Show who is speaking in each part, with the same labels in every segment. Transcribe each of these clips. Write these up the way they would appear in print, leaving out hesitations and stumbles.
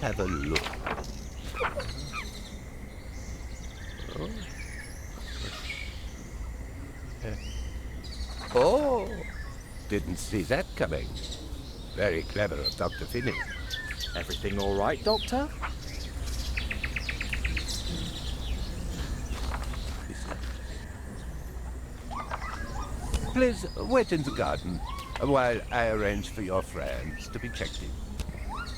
Speaker 1: Let's have a look. Oh, didn't see that coming. Very clever of Dr. Finney.
Speaker 2: Everything all right, Doctor?
Speaker 1: Please wait in the garden while I arrange for your friends to be checked in.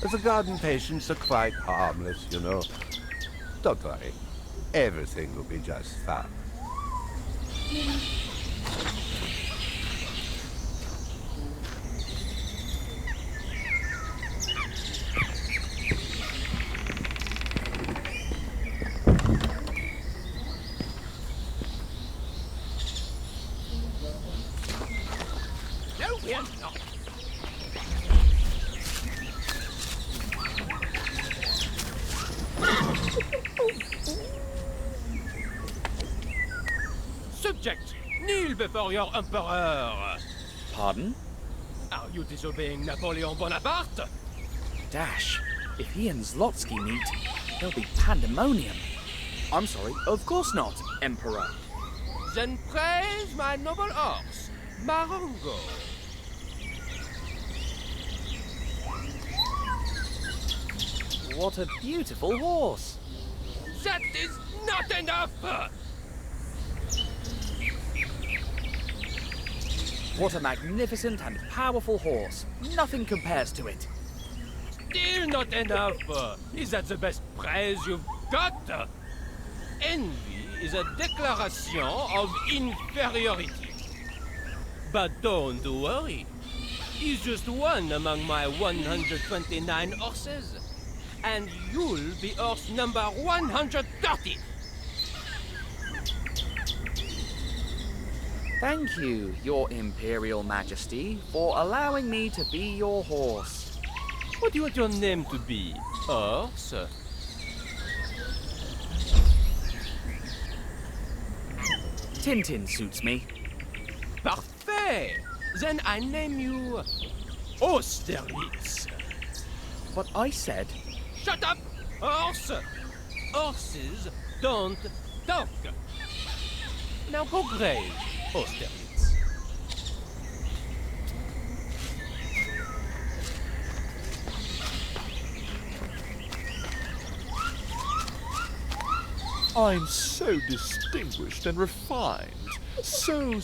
Speaker 1: The garden patients are quite harmless, you know. Don't worry. Everything will be just fine.
Speaker 3: No, we're not. Subject, kneel before your emperor.
Speaker 2: Pardon?
Speaker 3: Are you disobeying Napoleon Bonaparte?
Speaker 2: Dash, if he and Zlotsky meet, there'll be pandemonium. I'm sorry, of course not, Emperor.
Speaker 3: Then praise my noble horse, Marongo.
Speaker 2: What a beautiful horse.
Speaker 3: That is not enough!
Speaker 2: What a magnificent and powerful horse. Nothing compares to it.
Speaker 3: Still not enough! Is that the best praise you've got? Envy is a declaration of inferiority. But don't worry. He's just one among my 129 horses. And you'll be horse number 130.
Speaker 2: Thank you, Your Imperial Majesty, for allowing me to be your horse.
Speaker 3: What do you want your name to be? Horse?
Speaker 2: Tintin suits me.
Speaker 3: Parfait! Then I name you Austerlitz.
Speaker 2: But I said...
Speaker 3: Shut up, horse! Horses don't talk. Now go grave, Austerlitz.
Speaker 4: I'm so distinguished and refined. So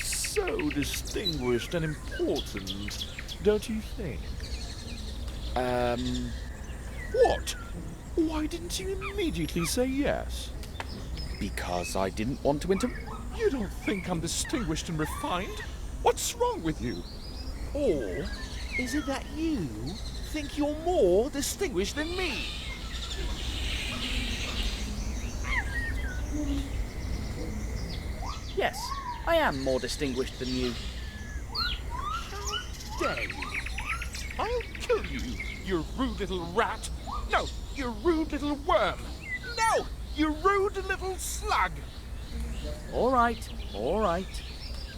Speaker 4: distinguished and important, don't you think? What? Why didn't you immediately say yes?
Speaker 2: Because I didn't want to
Speaker 4: You don't think I'm distinguished and refined? What's wrong with you? Or is it that you think you're more distinguished than me?
Speaker 2: Yes, I am more distinguished than you.
Speaker 4: How dare you? I'll kill you, you rude little rat! No, you rude little worm! No, you rude little slug!
Speaker 2: All right.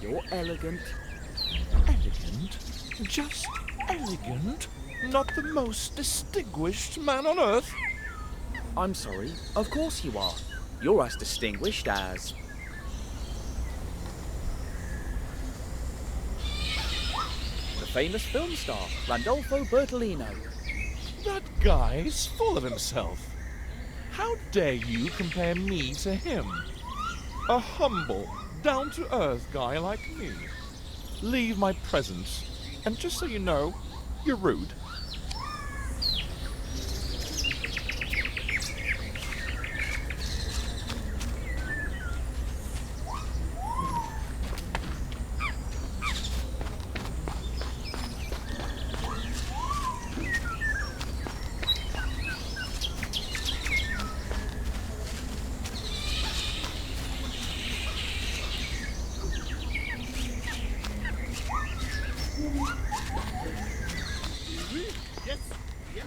Speaker 2: You're elegant.
Speaker 4: Elegant? Just elegant? Not the most distinguished man on earth?
Speaker 2: I'm sorry, of course you are. You're as distinguished as... the famous film star, Randolfo Bertolino.
Speaker 4: That guy's full of himself. How dare you compare me to him? A humble, down-to-earth guy like me. Leave my presence. And just so you know, you're rude.
Speaker 3: Yes, yeah.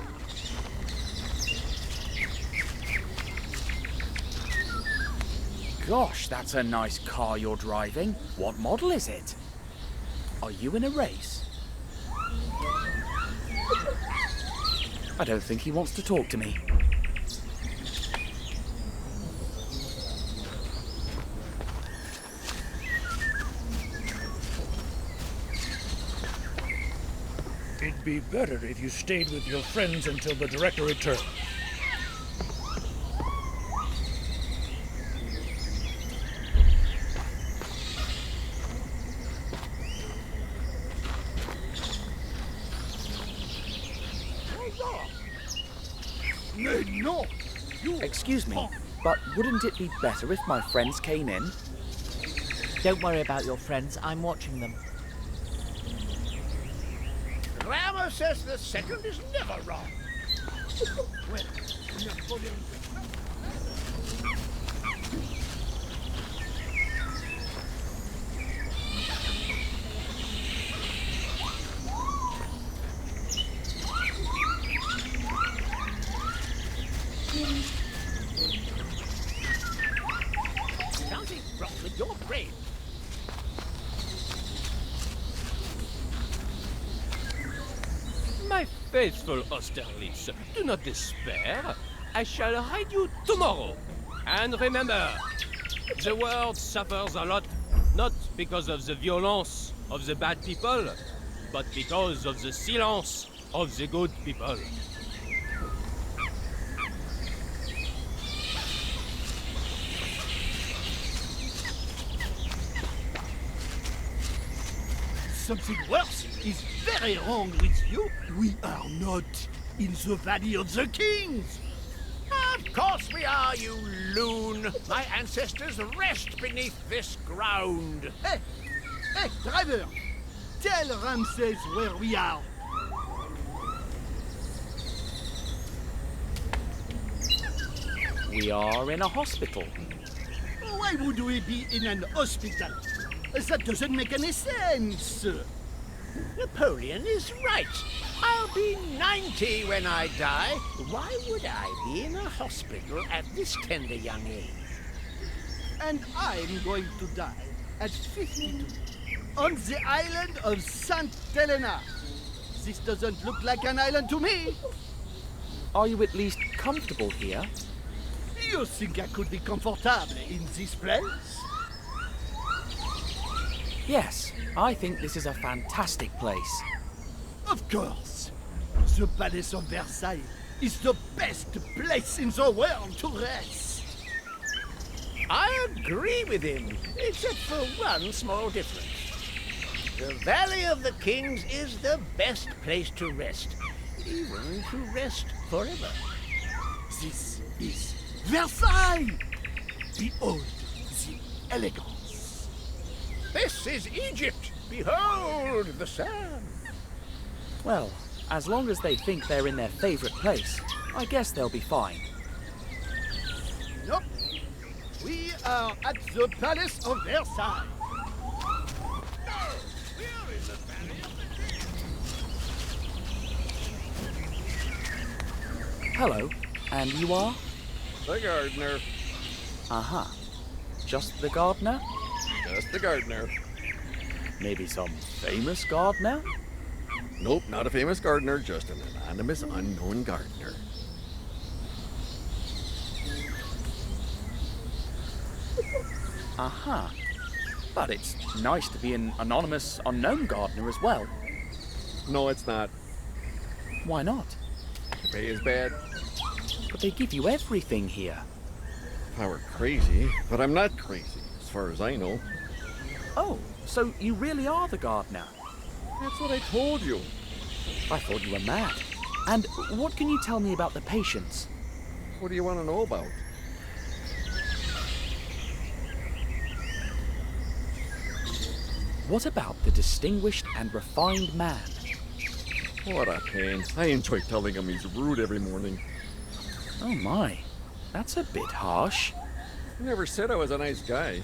Speaker 2: Gosh, that's a nice car you're driving. What model is it? Are you in a race? I don't think he wants to talk to me.
Speaker 5: It'd be better if you stayed with your friends until the director returned.
Speaker 6: No!
Speaker 2: Excuse me, but wouldn't it be better if my friends came in?
Speaker 7: Don't worry about your friends, I'm watching them.
Speaker 6: Ramesses II is never wrong. Well, Napoleon... Counting from your brain.
Speaker 3: My faithful Austerlitz, do not despair. I shall ride you tomorrow. And remember, the world suffers a lot, not because of the violence of the bad people, but because of the silence of the good people.
Speaker 6: Something worse is very wrong with you. We are not in the Valley of the Kings. Of course we are, you loon. My ancestors rest beneath this ground. Hey, driver, tell Ramses where we are.
Speaker 2: We are in a hospital.
Speaker 6: Why would we be in an hospital? That doesn't make any sense. Napoleon is right. I'll be 90 when I die. Why would I be in a hospital at this tender young age? And I'm going to die at 52 on the island of St. Helena. This doesn't look like an island to me.
Speaker 2: Are you at least comfortable here?
Speaker 6: You think I could be comfortable in this place?
Speaker 2: Yes, I think this is a fantastic place.
Speaker 6: Of course. The Palace of Versailles is the best place in the world to rest. I agree with him, except for one small difference. The Valley of the Kings is the best place to rest, even to rest forever. This is Versailles! Behold the elegance. This is Egypt. Behold the sand.
Speaker 2: Well, as long as they think they're in their favorite place, I guess they'll be fine.
Speaker 6: Nope. We are at the Palace of Versailles. We're in the Valley of the Kings.
Speaker 2: Hello, and you are?
Speaker 8: The gardener.
Speaker 2: Uh-huh. Just the gardener?
Speaker 8: Just the gardener.
Speaker 2: Maybe some famous gardener?
Speaker 8: Nope, not a famous gardener, just an anonymous, unknown gardener.
Speaker 2: Uh-huh. But it's nice to be an anonymous, unknown gardener as well.
Speaker 8: No, it's not.
Speaker 2: Why not?
Speaker 8: The pay is bad.
Speaker 2: But they give you everything here.
Speaker 8: If I were crazy, but I'm not crazy, as far as I know.
Speaker 2: Oh, so you really are the gardener?
Speaker 8: That's what I told you.
Speaker 2: I thought you were mad. And what can you tell me about the patients?
Speaker 8: What do you want to know about?
Speaker 2: What about the distinguished and refined man?
Speaker 8: What a pain. I enjoy telling him he's rude every morning.
Speaker 2: Oh my, that's a bit harsh.
Speaker 8: I never said I was a nice guy.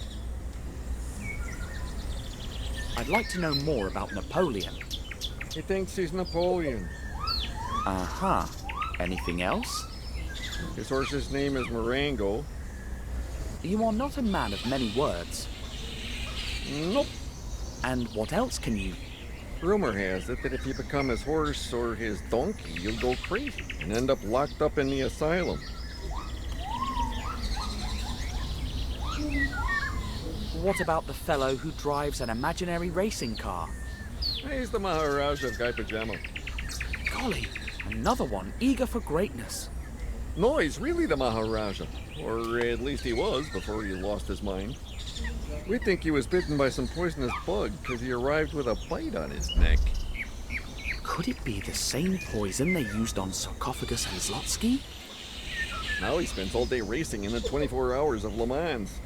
Speaker 2: I'd like to know more about Napoleon.
Speaker 8: He thinks he's Napoleon.
Speaker 2: Uh-huh. Anything else?
Speaker 8: His horse's name is Marengo.
Speaker 2: You are not a man of many words.
Speaker 8: Nope.
Speaker 2: And what else can you...
Speaker 8: Rumor has it that if you become his horse or his donkey, you'll go crazy and end up locked up in the asylum.
Speaker 2: What about the fellow who drives an imaginary racing car?
Speaker 8: He's the Maharaja of Guy Pajama.
Speaker 2: Golly, another one eager for greatness.
Speaker 8: No, he's really the Maharaja. Or at least he was before he lost his mind. We think he was bitten by some poisonous bug because he arrived with a bite on his neck.
Speaker 2: Could it be the same poison they used on Sarcophagus and Zlotsky?
Speaker 8: Now he spends all day racing in the 24 hours of Le Mans.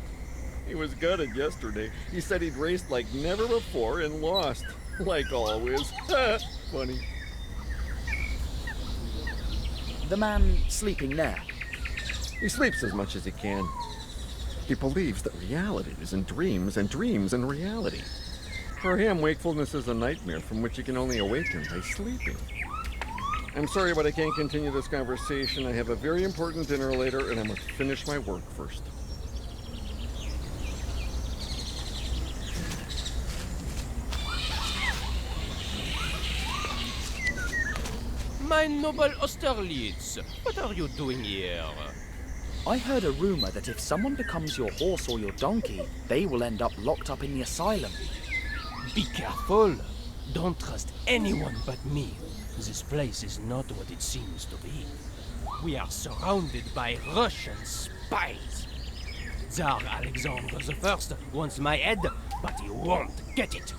Speaker 8: He was gutted yesterday. He said he'd raced like never before and lost. Like always. Funny.
Speaker 2: The man sleeping there.
Speaker 8: He sleeps as much as he can. He believes that reality is in dreams and dreams in reality. For him, wakefulness is a nightmare from which he can only awaken by sleeping. I'm sorry, but I can't continue this conversation. I have a very important dinner later, and I must finish my work first.
Speaker 3: My noble Austerlitz, what are you doing here?
Speaker 2: I heard a rumor that if someone becomes your horse or your donkey, they will end up locked up in the asylum.
Speaker 3: Be careful. Don't trust anyone but me. This place is not what it seems to be. We are surrounded by Russian spies. Tsar Alexander I wants my head, but he won't get it.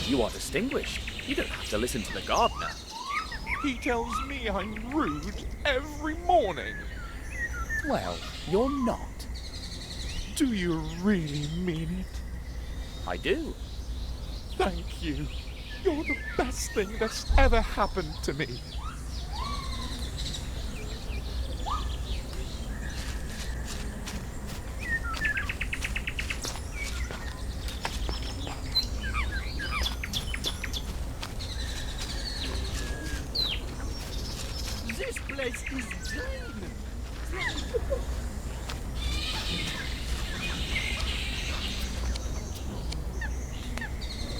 Speaker 2: You are distinguished. You don't have to listen to the gardener.
Speaker 4: He tells me I'm rude every morning.
Speaker 2: Well, you're not.
Speaker 4: Do you really mean it?
Speaker 2: I do.
Speaker 4: Thank you. You're the best thing that's ever happened to me.
Speaker 6: This place is clean.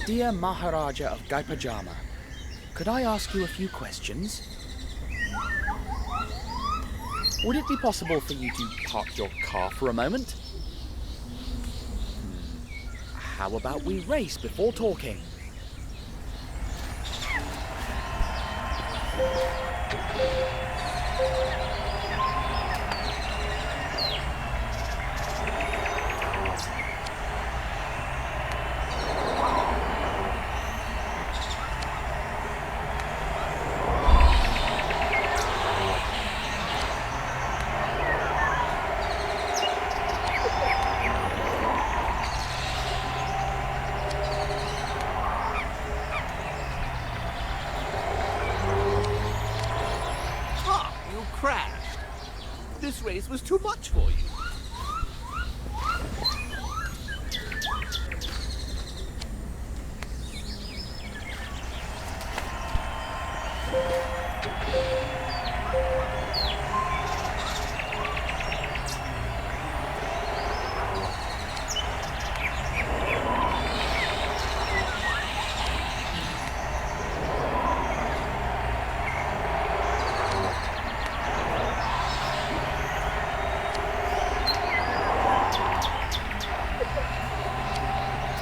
Speaker 2: Dear Maharaja of Guy Pajama, could I ask you a few questions? Would it be possible for you to park your car for a moment? How about we race before talking?
Speaker 6: You crashed. This race was too much for you.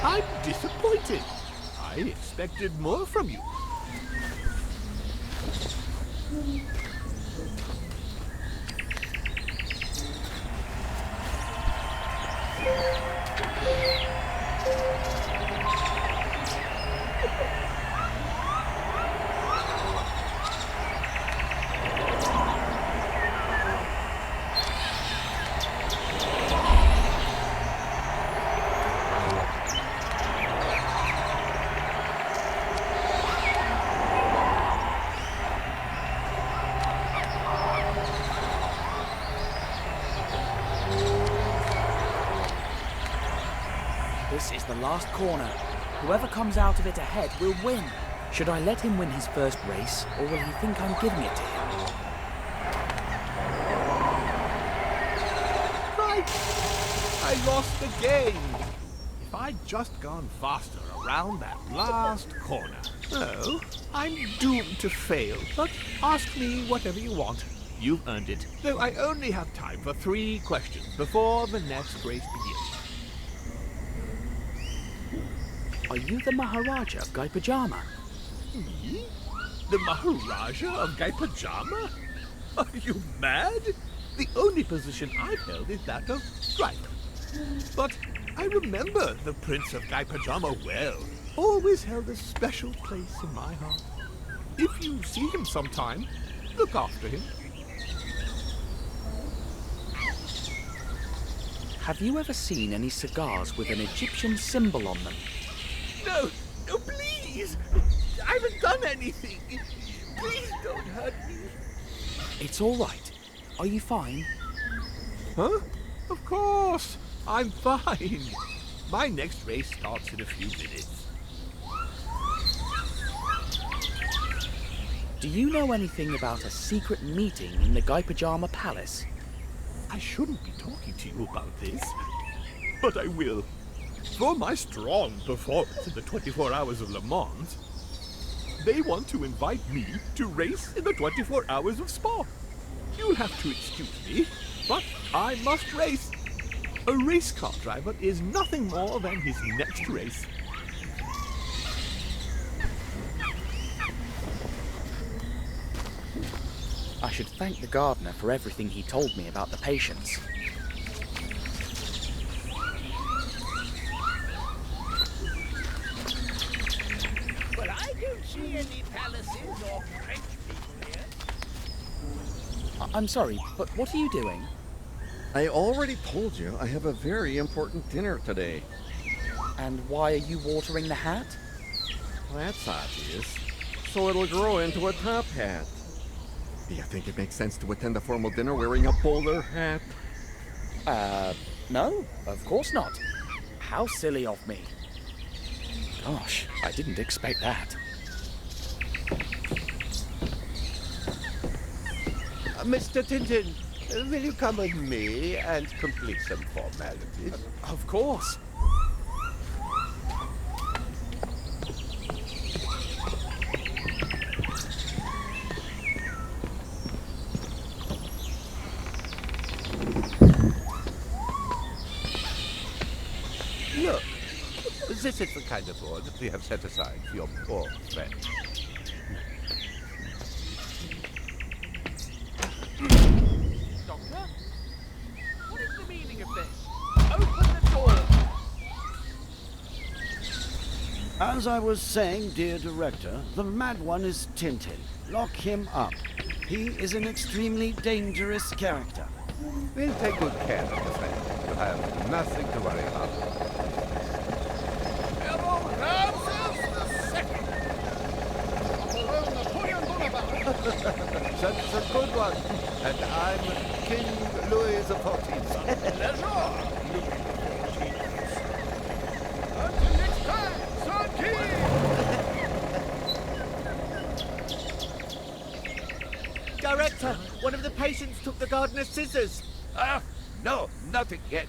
Speaker 6: I'm disappointed. I expected more from you.
Speaker 2: This is the last corner. Whoever comes out of it ahead will win. Should I let him win his first race, or will he think I'm giving it to him?
Speaker 6: I lost again. If I'd just gone faster around that last corner. Oh, I'm doomed to fail, but ask me whatever you want. You've earned it. Though I only have time for 3 questions before the next race begins.
Speaker 2: Are you the Maharaja of Guy Pajama?
Speaker 6: Me? The Maharaja of Guy Pajama? Are you mad? The only position I've held is that of driver. But I remember the Prince of Guy Pajama well. Always held a special place in my heart. If you see him sometime, look after him.
Speaker 2: Have you ever seen any cigars with an Egyptian symbol on them?
Speaker 6: No, no, please! I haven't done anything. Please don't hurt me.
Speaker 2: It's all right. Are you fine?
Speaker 6: Huh? Of course. I'm fine. My next race starts in a few minutes.
Speaker 2: Do you know anything about a secret meeting in the Guy Pajama Palace?
Speaker 6: I shouldn't be talking to you about this, but I will. For my strong performance in the 24 Hours of Le Mans, they want to invite me to race in the 24 Hours of Spa. You'll have to excuse me, but I must race. A race car driver is nothing more than his next race.
Speaker 2: I should thank the gardener for everything he told me about the patients.
Speaker 6: Well, I don't see any palaces or French people here.
Speaker 2: I'm sorry, but what are you doing?
Speaker 8: I already told you I have a very important dinner today.
Speaker 2: And why are you watering the hat?
Speaker 8: Well, that's obvious. So it'll grow into a top hat. Do you think it makes sense to attend a formal dinner wearing a bowler hat?
Speaker 2: No, of course not. How silly of me. Gosh, I didn't expect that.
Speaker 1: Mr. Tintin, will you come with me and complete some formalities?
Speaker 2: Of course.
Speaker 1: Look, this is the kind of wood we have set aside for your poor friend.
Speaker 2: Doctor? What is the meaning of this? Open the door!
Speaker 6: As I was saying, dear director, the mad one is Tintin. Lock him up. He is an extremely dangerous character.
Speaker 1: We'll take good care of your friend. You have nothing to worry about. That's a good one. And I'm King Louis XIV.
Speaker 6: Until next time, Sir King!
Speaker 7: Director, one of the patients took the gardener's scissors.
Speaker 1: No, nothing yet.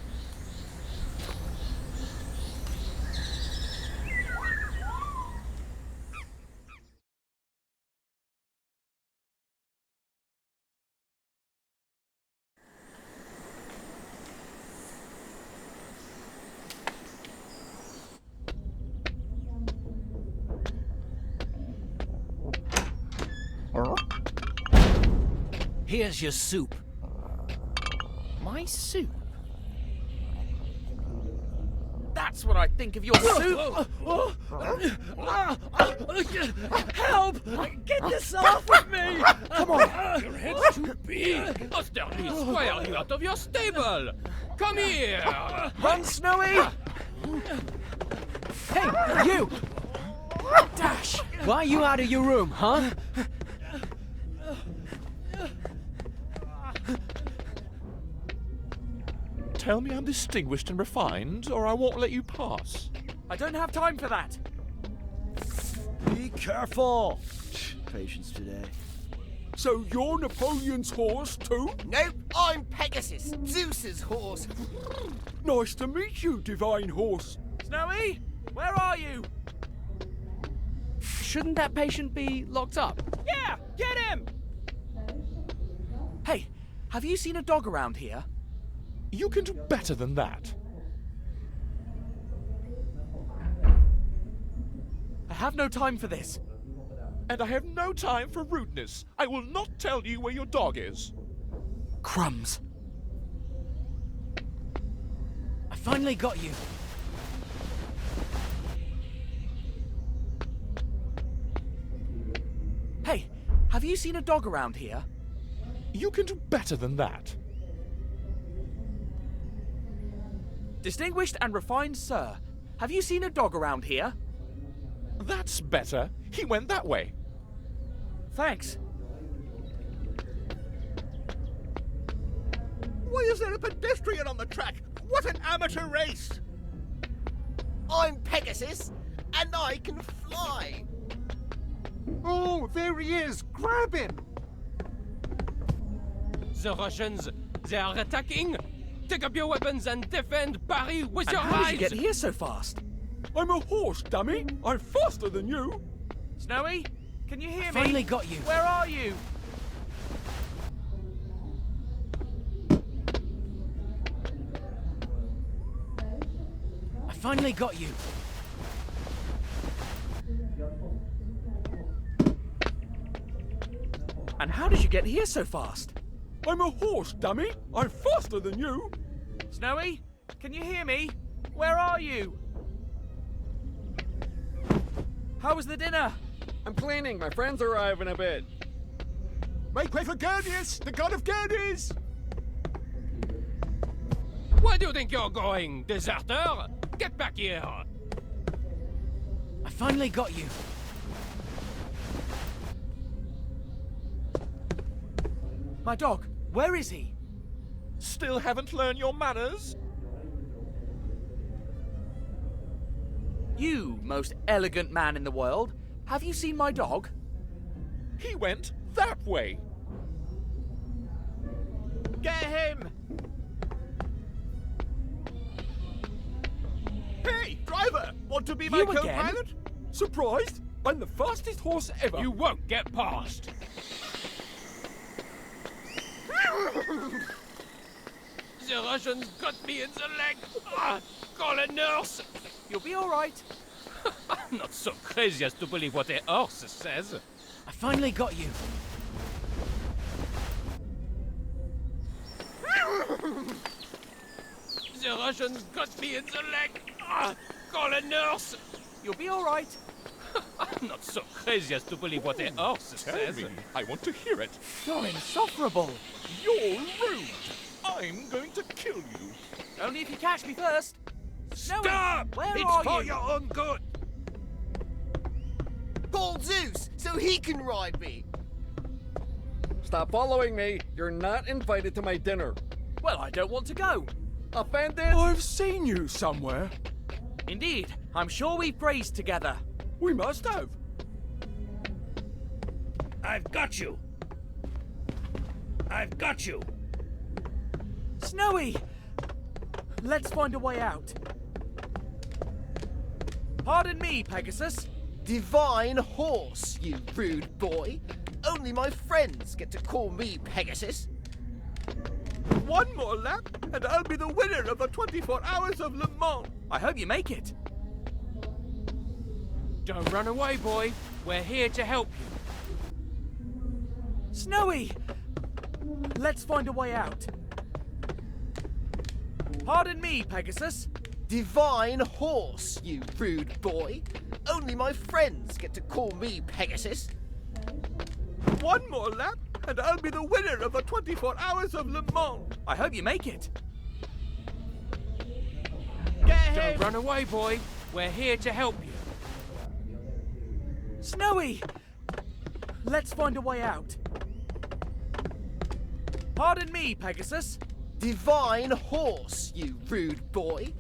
Speaker 6: Here's your soup.
Speaker 2: My soup? That's what I think of your soup! Help! Get this off of me!
Speaker 3: Come on! Your head's too big! Osterly, why are you out of your stable? Come here!
Speaker 7: Run, Snowy! Hey, you! Dash! Why are you out of your room, huh?
Speaker 4: Tell me I'm distinguished and refined, or I won't let you pass.
Speaker 7: I don't have time for that.
Speaker 6: Be careful! Patience today.
Speaker 9: So you're Napoleon's horse too?
Speaker 6: Nope, I'm Pegasus, Zeus's horse.
Speaker 9: Nice to meet you, divine horse.
Speaker 2: Snowy, where are you?
Speaker 7: Shouldn't that patient be locked up?
Speaker 2: Yeah, get him! Hey, have you seen a dog around here?
Speaker 4: You can do better than that.
Speaker 2: I have no time for this.
Speaker 4: And I have no time for rudeness. I will not tell you where your dog is.
Speaker 2: Crumbs. I finally got you. Hey, have you seen a dog around here?
Speaker 4: You can do better than that.
Speaker 2: Distinguished and refined sir, have you seen a dog around here?
Speaker 4: That's better. He went that way.
Speaker 2: Thanks.
Speaker 6: Why is there a pedestrian on the track? What an amateur race! I'm Pegasus, and I can fly!
Speaker 9: Oh, there he is. Grab him.
Speaker 3: The Russians, they are attacking. Take up your weapons and defend Paris with
Speaker 2: And
Speaker 3: your
Speaker 2: how did
Speaker 3: eyes.
Speaker 2: you get here so fast?
Speaker 9: I'm a horse, dummy. I'm faster than you.
Speaker 2: Snowy, can you hear me?
Speaker 7: Finally got you.
Speaker 2: Where are you?
Speaker 7: I finally got you.
Speaker 2: And how did you get here so fast?
Speaker 9: I'm a horse, dummy. I'm faster than you.
Speaker 2: Snowy, can you hear me? Where are you? How was the dinner?
Speaker 8: I'm cleaning. My friends arrive in a bit.
Speaker 9: Make way for Gerdius, the god of Gerdies.
Speaker 3: Where do you think you're going, deserter? Get back here.
Speaker 7: I finally got you.
Speaker 2: My dog, where is he?
Speaker 4: Still haven't learned your manners?
Speaker 2: You, most elegant man in the world, have you seen my dog?
Speaker 4: He went that way.
Speaker 6: Get him! Hey, driver! Want to be my
Speaker 2: You again?
Speaker 6: co-pilot?
Speaker 9: Surprised? I'm the fastest horse ever.
Speaker 3: You won't get past. The Russians got me in the leg. Call a nurse.
Speaker 2: You'll be all right.
Speaker 3: I'm not so crazy as to believe what a horse says.
Speaker 7: I finally got you.
Speaker 3: The Russians got me in the leg. Call a nurse.
Speaker 2: You'll be all right.
Speaker 3: I'm not so crazy as to believe what a horse
Speaker 4: Tell
Speaker 3: says.
Speaker 4: me. I want to hear it.
Speaker 2: You're insufferable.
Speaker 4: You're rude. I'm going to kill you.
Speaker 2: Only if you catch me first. Snowy,
Speaker 3: Stop!
Speaker 2: where
Speaker 3: It's
Speaker 2: are
Speaker 3: for
Speaker 2: you?
Speaker 3: your own good.
Speaker 6: Call Zeus, so he can ride me!
Speaker 8: Stop following me. You're not invited to my dinner.
Speaker 2: Well, I don't want to go.
Speaker 8: Offended?
Speaker 9: I've seen you somewhere.
Speaker 2: Indeed, I'm sure we've grazed together.
Speaker 9: We must have.
Speaker 5: I've got you. I've got you.
Speaker 2: Snowy! Let's find a way out. Pardon me, Pegasus.
Speaker 6: Divine horse, you rude boy. Only my friends get to call me Pegasus.
Speaker 9: One more lap, and I'll be the winner of the 24 Hours of Le Mans.
Speaker 2: I hope you make it.
Speaker 3: Don't run away, boy. We're here to help you.
Speaker 2: Snowy! Let's find a way out. Pardon me, Pegasus.
Speaker 6: Divine horse, you rude boy. Only my friends get to call me Pegasus.
Speaker 9: One more lap, and I'll be the winner of the 24 Hours of Le Mans.
Speaker 2: I hope you make it.
Speaker 6: Get
Speaker 3: Don't
Speaker 6: him!
Speaker 3: run away, boy. We're here to help you.
Speaker 2: Snowy! Let's find a way out. Pardon me, Pegasus.
Speaker 6: Divine horse, you rude boy.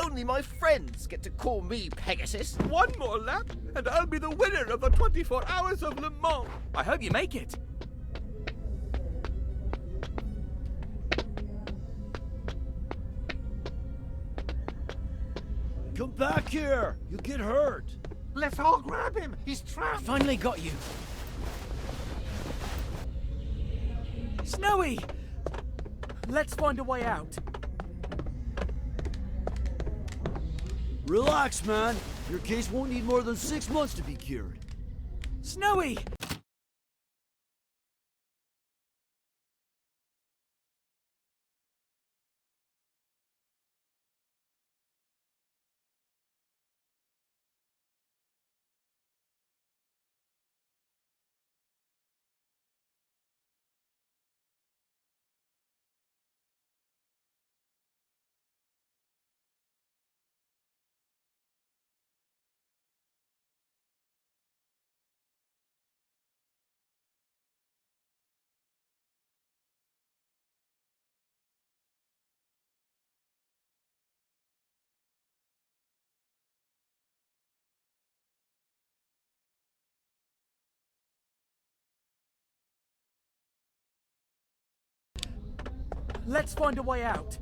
Speaker 6: Only my friends get to call me Pegasus.
Speaker 9: One more lap, and I'll be the winner of the 24 Hours of Le Mans.
Speaker 2: I hope you make it.
Speaker 6: Come back here! You get hurt!
Speaker 1: Let's all grab him! He's trapped!
Speaker 2: Finally got you. Snowy! Let's find a way out.
Speaker 6: Relax, man. Your case won't need more than 6 months to be cured.
Speaker 2: Snowy! Let's find a way out.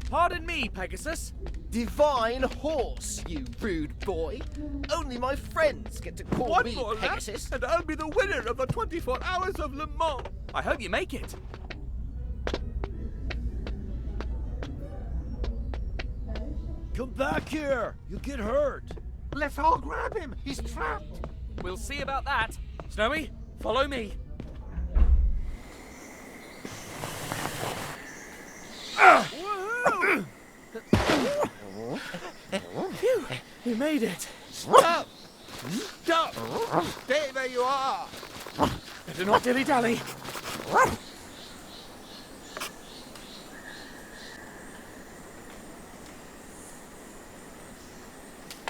Speaker 2: Pardon me, Pegasus.
Speaker 10: Divine horse, you rude boy. Only my friends get to call
Speaker 9: One
Speaker 10: me
Speaker 9: more lap,
Speaker 10: Pegasus.
Speaker 9: and I'll be the winner of the 24 Hours of Le Mans.
Speaker 2: I hope you make it.
Speaker 6: Come back here! You get hurt!
Speaker 1: Let's all grab him! He's trapped!
Speaker 2: We'll see about that. Snowy, follow me. Phew, we made it.
Speaker 1: Stop! Stop! Stay where you are!
Speaker 2: Better not dilly-dally.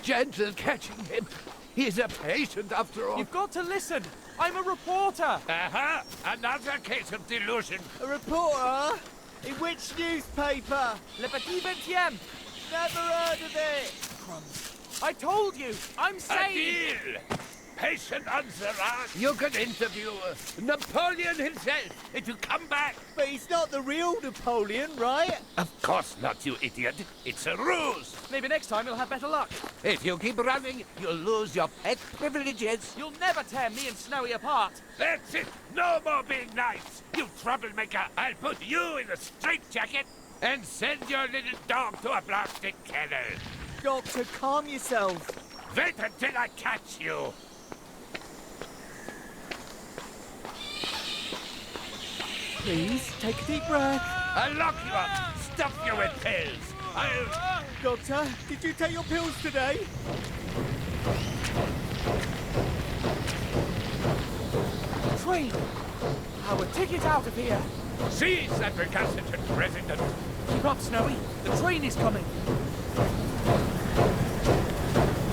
Speaker 1: Gentle catching him. He's a patient after all.
Speaker 2: You've got to listen. I'm a reporter.
Speaker 1: Aha! Another case of delusion.
Speaker 6: A reporter? In which newspaper?
Speaker 2: Le Petit 20e.
Speaker 6: Never heard of it!
Speaker 2: Crumbs. I told you, I'm
Speaker 1: A
Speaker 2: sane.
Speaker 1: deal! Patient Entourage. You can interview Napoleon himself if you come back.
Speaker 6: But he's not the real Napoleon, right?
Speaker 1: Of course not, you idiot. It's a ruse.
Speaker 2: Maybe next time you'll have better luck.
Speaker 1: If you keep running, you'll lose your pet privileges.
Speaker 2: You'll never tear me and Snowy apart.
Speaker 1: That's it. No more being nice. You troublemaker. I'll put you in a straitjacket and send your little dog to a plastic kennel.
Speaker 6: Doctor, calm yourself.
Speaker 1: Wait until I catch you.
Speaker 6: Please, take a deep breath.
Speaker 1: I'll lock you up, stuff you with pills. I'll...
Speaker 6: Doctor, did you take your pills today?
Speaker 2: Train. Our ticket out of here.
Speaker 1: Seize that recalcitrant president.
Speaker 2: Keep up, Snowy. The train is coming.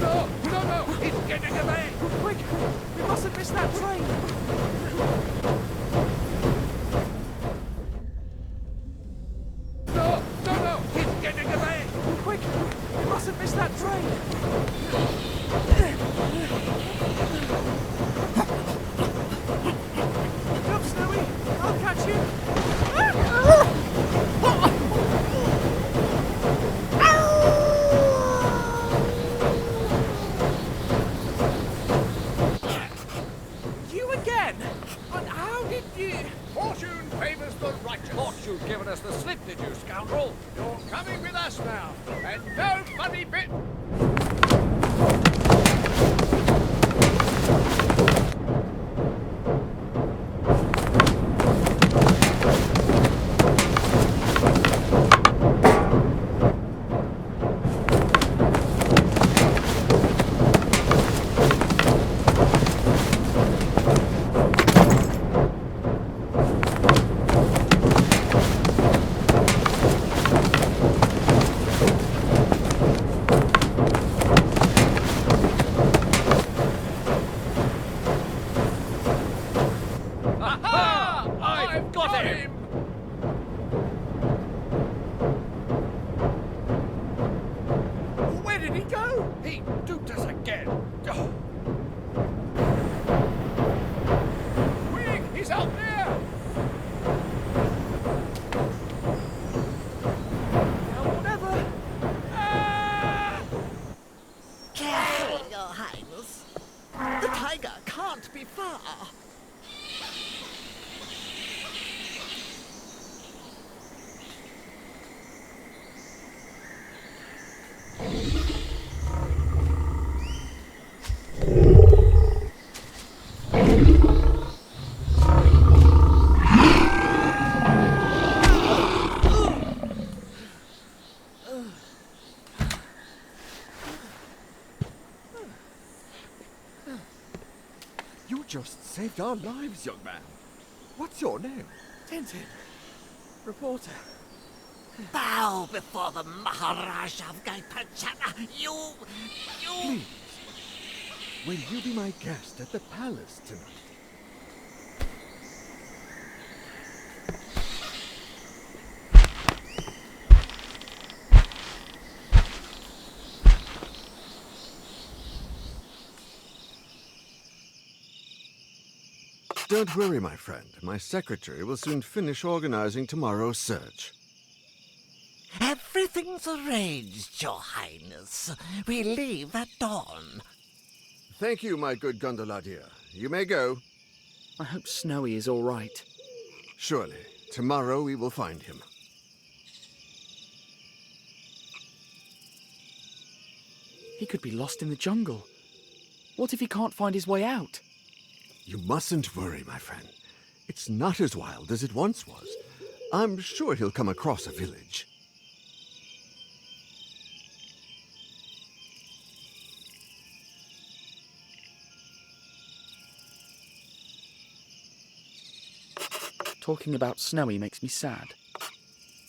Speaker 1: No, no, no, he's getting away.
Speaker 2: Quick, we mustn't miss that train.
Speaker 1: No, no, no, he's getting away.
Speaker 2: Quick, we mustn't miss that train. Come, Snowy. I'll catch you. You again? But how did you...
Speaker 9: Fortune favors the righteous. Thought you'd given us the slip, did you, scoundrel? You're coming with us now, and no funny bit. I've got him!
Speaker 1: Where did he go? He duped us again. Oh.
Speaker 9: Quick, he's out there!
Speaker 2: Now, whatever
Speaker 8: saved our lives, young man. What's your name?
Speaker 2: Tintin. Reporter.
Speaker 11: Bow before the Maharaj of Gaipachana. You...
Speaker 8: Please, will you be my guest at the palace tonight? Don't worry, my friend. My secretary will soon finish organizing tomorrow's search.
Speaker 11: Everything's arranged, Your Highness. We leave at dawn.
Speaker 8: Thank you, my good gondola dear. You may go.
Speaker 2: I hope Snowy is all right.
Speaker 8: Surely. Tomorrow we will find him.
Speaker 2: He could be lost in the jungle. What if he can't find his way out?
Speaker 8: You mustn't worry, my friend. It's not as wild as it once was. I'm sure he'll come across a village.
Speaker 2: Talking about Snowy makes me sad.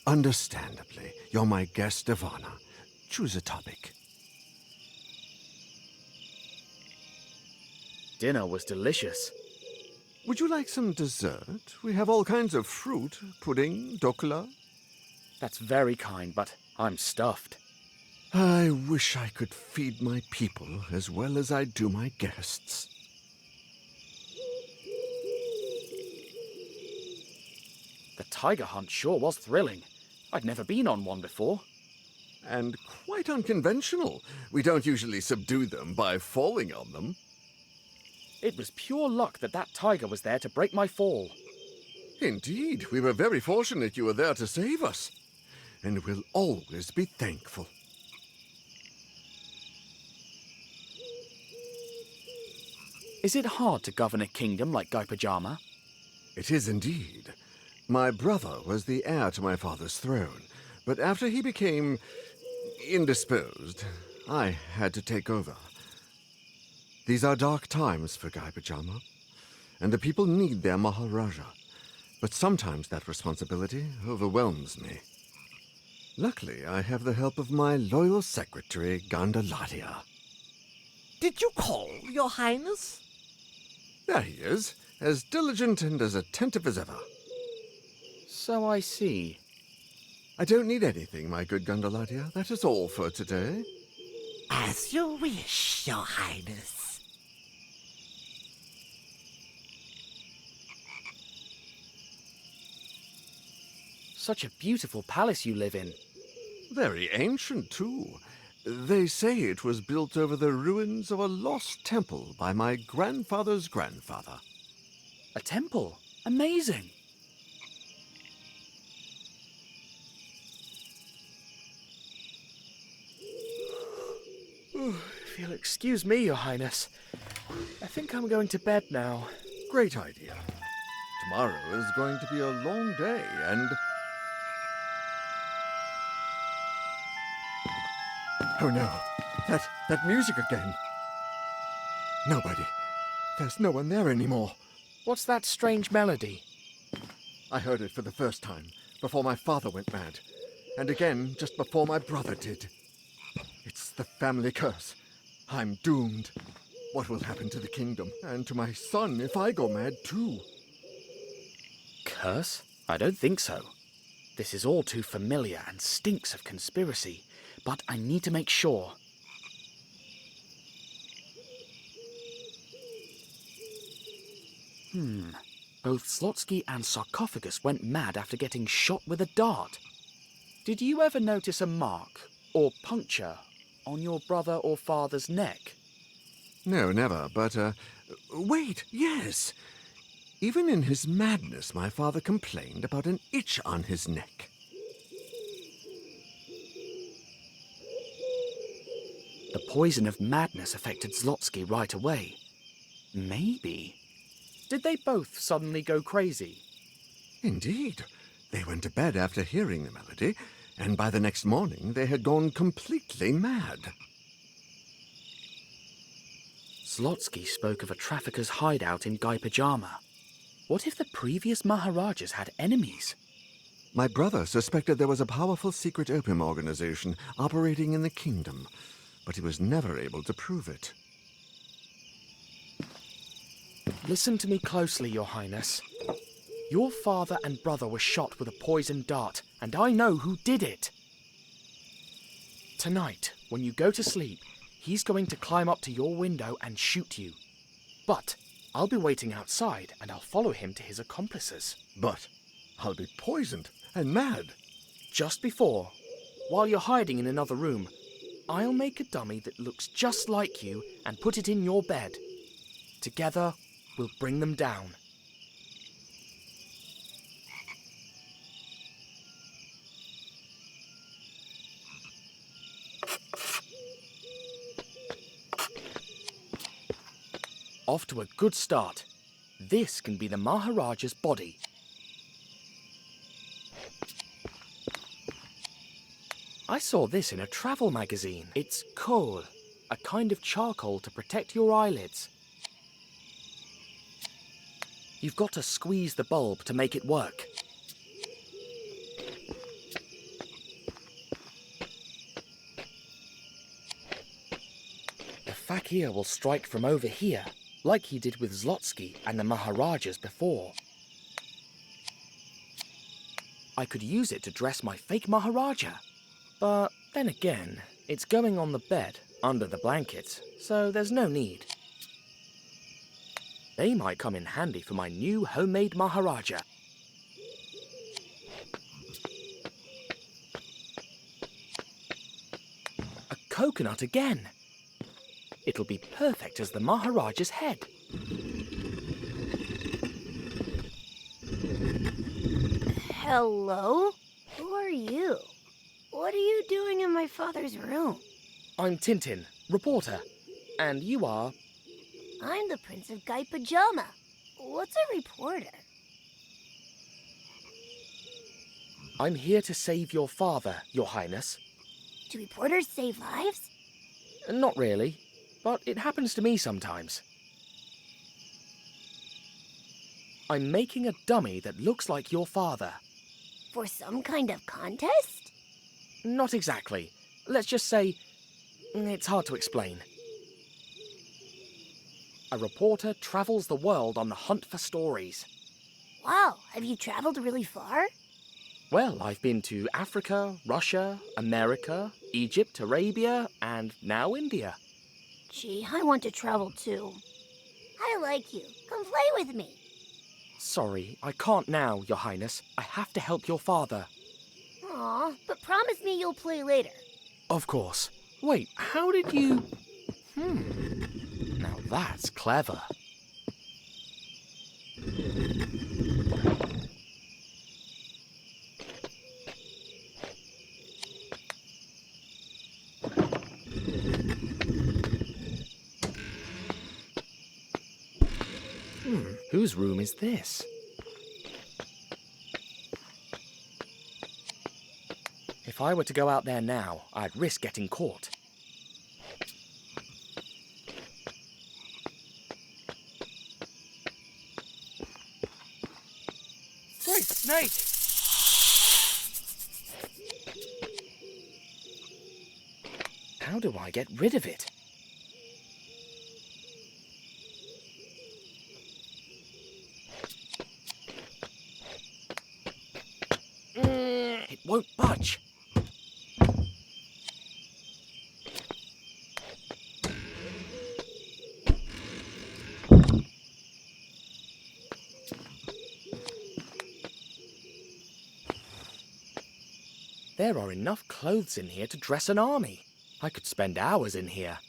Speaker 8: Understandably. You're my guest of honor. Choose a topic.
Speaker 2: Dinner was delicious.
Speaker 8: Would you like some dessert? We have all kinds of fruit, pudding, dokla.
Speaker 2: That's very kind, but I'm stuffed.
Speaker 8: I wish I could feed my people as well as I do my guests.
Speaker 2: The tiger hunt sure was thrilling. I'd never been on one before.
Speaker 8: And quite unconventional. We don't usually subdue them by falling on them.
Speaker 2: It was pure luck that tiger was there to break my fall.
Speaker 8: Indeed, we were very fortunate you were there to save us. And we'll always be thankful.
Speaker 2: Is it hard to govern a kingdom like Gaipajama?
Speaker 8: It is indeed. My brother was the heir to my father's throne, but after he became indisposed, I had to take over. These are dark times for Gaipajama, and the people need their Maharaja. But sometimes that responsibility overwhelms me. Luckily, I have the help of my loyal secretary, Gandalatia.
Speaker 11: Did you call, Your Highness?
Speaker 8: There he is, as diligent and as attentive as ever.
Speaker 2: So I see.
Speaker 8: I don't need anything, my good Gandalatia. That is all for today.
Speaker 11: As you wish, Your Highness.
Speaker 2: Such a beautiful palace you live in.
Speaker 8: Very ancient, too. They say it was built over the ruins of a lost temple by my grandfather's grandfather.
Speaker 2: A temple? Amazing. If you'll excuse me, Your Highness, I think I'm going to bed now.
Speaker 8: Great idea. Tomorrow is going to be a long day, and... Oh no, that music again. Nobody. There's no one there anymore.
Speaker 2: What's that strange melody?
Speaker 8: I heard it for the first time, before my father went mad. And again, just before my brother did. It's the family curse. I'm doomed. What will happen to the kingdom, and to my son if I go mad too?
Speaker 2: Curse? I don't think so. This is all too familiar and stinks of conspiracy. But I need to make sure. Both Slotsky and Sarcophagus went mad after getting shot with a dart. Did you ever notice a mark, or puncture, on your brother or father's neck?
Speaker 8: No, never, but, wait, yes! Even in his madness, my father complained about an itch on his neck.
Speaker 2: The poison of madness affected Zlotsky right away. Maybe. Did they both suddenly go crazy?
Speaker 8: Indeed. They went to bed after hearing the melody, and by the next morning they had gone completely mad.
Speaker 2: Slotsky spoke of a trafficker's hideout in Guy Pajama. What if the previous Maharajas had enemies?
Speaker 8: My brother suspected there was a powerful secret opium organization operating in the kingdom, but he was never able to prove it.
Speaker 2: Listen to me closely, Your Highness. Your father and brother were shot with a poisoned dart, and I know who did it. Tonight, when you go to sleep, he's going to climb up to your window and shoot you. But I'll be waiting outside, and I'll follow him to his accomplices.
Speaker 8: But I'll be poisoned and mad.
Speaker 2: Just before, while you're hiding in another room, I'll make a dummy that looks just like you and put it in your bed. Together, we'll bring them down. Off to a good start. This can be the Maharaja's body. I saw this in a travel magazine. It's kohl, a kind of charcoal to protect your eyelids. You've got to squeeze the bulb to make it work. The fakir will strike from over here, like he did with Zlotsky and the Maharajas before. I could use it to dress my fake Maharaja. But then again, it's going on the bed, under the blankets, so there's no need. They might come in handy for my new homemade Maharaja. A coconut again. It'll be perfect as the Maharaja's head.
Speaker 12: Hello? Who are you? What are you doing in my father's room?
Speaker 2: I'm Tintin, reporter. And you are?
Speaker 12: I'm the Prince of Guy Pajama. What's a reporter?
Speaker 2: I'm here to save your father, Your Highness.
Speaker 12: Do reporters save lives?
Speaker 2: Not really, but it happens to me sometimes. I'm making a dummy that looks like your father.
Speaker 12: For some kind of contest?
Speaker 2: Not exactly. Let's just say, it's hard to explain. A reporter travels the world on the hunt for stories.
Speaker 12: Wow, have you traveled really far?
Speaker 2: Well, I've been to Africa, Russia, America, Egypt, Arabia, and now India.
Speaker 12: Gee, I want to travel too. I like you. Come play with me.
Speaker 2: Sorry, I can't now, Your Highness. I have to help your father.
Speaker 12: Aw, but promise me you'll play later.
Speaker 2: Of course. Wait, how did you... Now that's clever. Whose room is this? If I were to go out there now, I'd risk getting caught.
Speaker 7: Great snake!
Speaker 2: How do I get rid of it? It won't budge. There are enough clothes in here to dress an army. I could spend hours in here.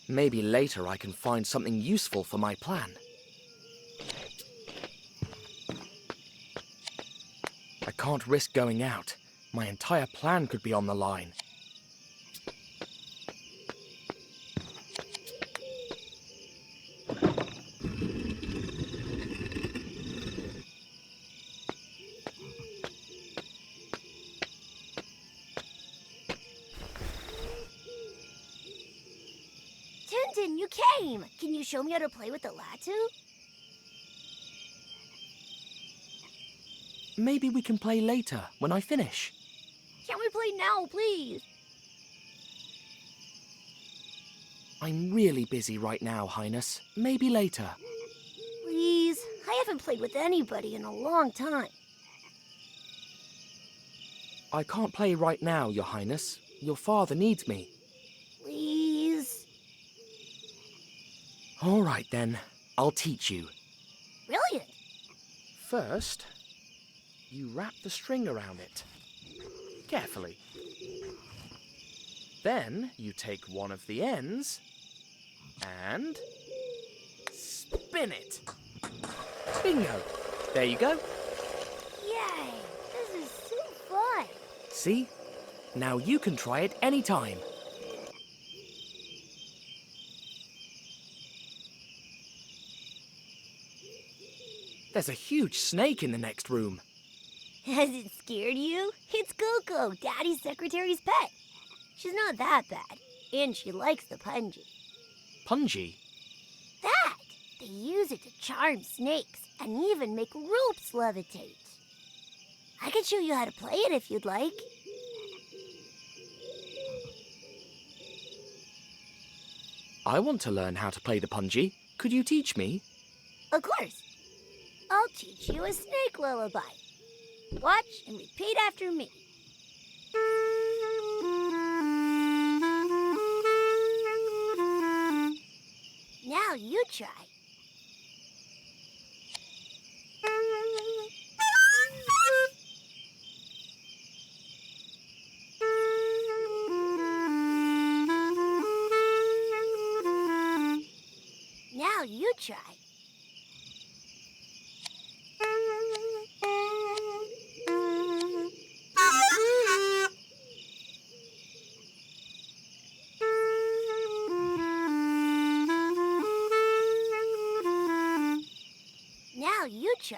Speaker 2: Maybe later I can find something useful for my plan. I can't risk going out. My entire plan could be on the line.
Speaker 12: Tintin, you came! Can you show me how to play with the latu?
Speaker 2: Maybe we can play later, when I finish.
Speaker 12: Can we play now, please?
Speaker 2: I'm really busy right now, Highness. Maybe later.
Speaker 12: Please, I haven't played with anybody in a long time.
Speaker 2: I can't play right now, Your Highness. Your father needs me.
Speaker 12: Please.
Speaker 2: All right, then. I'll teach you.
Speaker 12: Brilliant.
Speaker 2: First, you wrap the string around it. Carefully. Then you take one of the ends and spin it. Bingo! There you go.
Speaker 12: Yay! This is so fun.
Speaker 2: See? Now you can try it anytime. There's a huge snake in the next room.
Speaker 12: Has it scared you? It's Coco, Daddy's secretary's pet. She's not that bad, and she likes the punji.
Speaker 2: Punji?
Speaker 12: That! They use it to charm snakes and even make ropes levitate. I can show you how to play it if you'd like.
Speaker 2: I want to learn how to play the punji. Could you teach me?
Speaker 12: Of course. I'll teach you a snake lullaby. Watch and repeat after me. Now you try. Now you try. Now you try.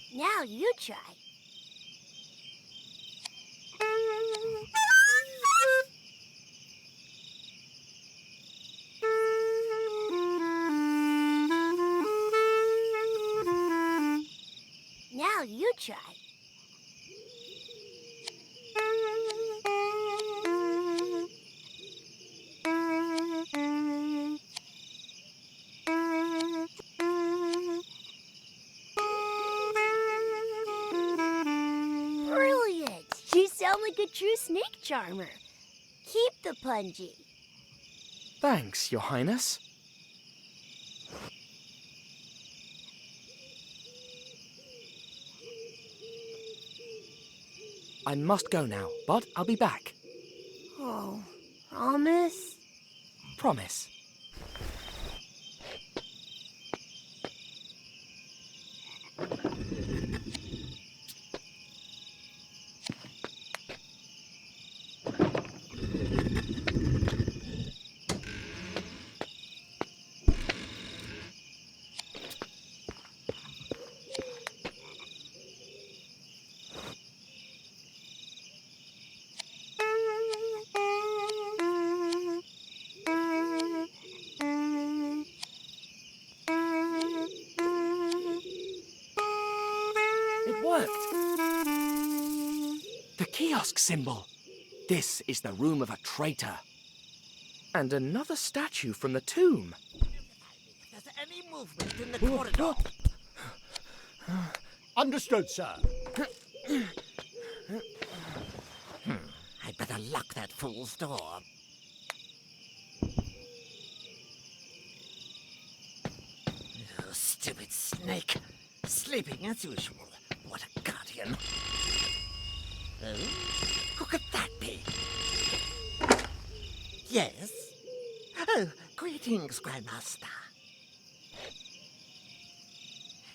Speaker 12: Now you try. Now you try. Brilliant! You sound like a true snake charmer. Keep the punji.
Speaker 2: Thanks, Your Highness. I must go now, but I'll be back.
Speaker 12: Oh, promise?
Speaker 2: Promise. It worked! The kiosk symbol. This is the room of a traitor. And another statue from the tomb.
Speaker 11: If there's any movement in the corridor...
Speaker 6: Understood, sir.
Speaker 11: I'd better lock that fool's door. Oh, stupid snake. Sleeping as usual. What a guardian. Oh? Who could that be? Yes? Oh, greetings, Grandmaster.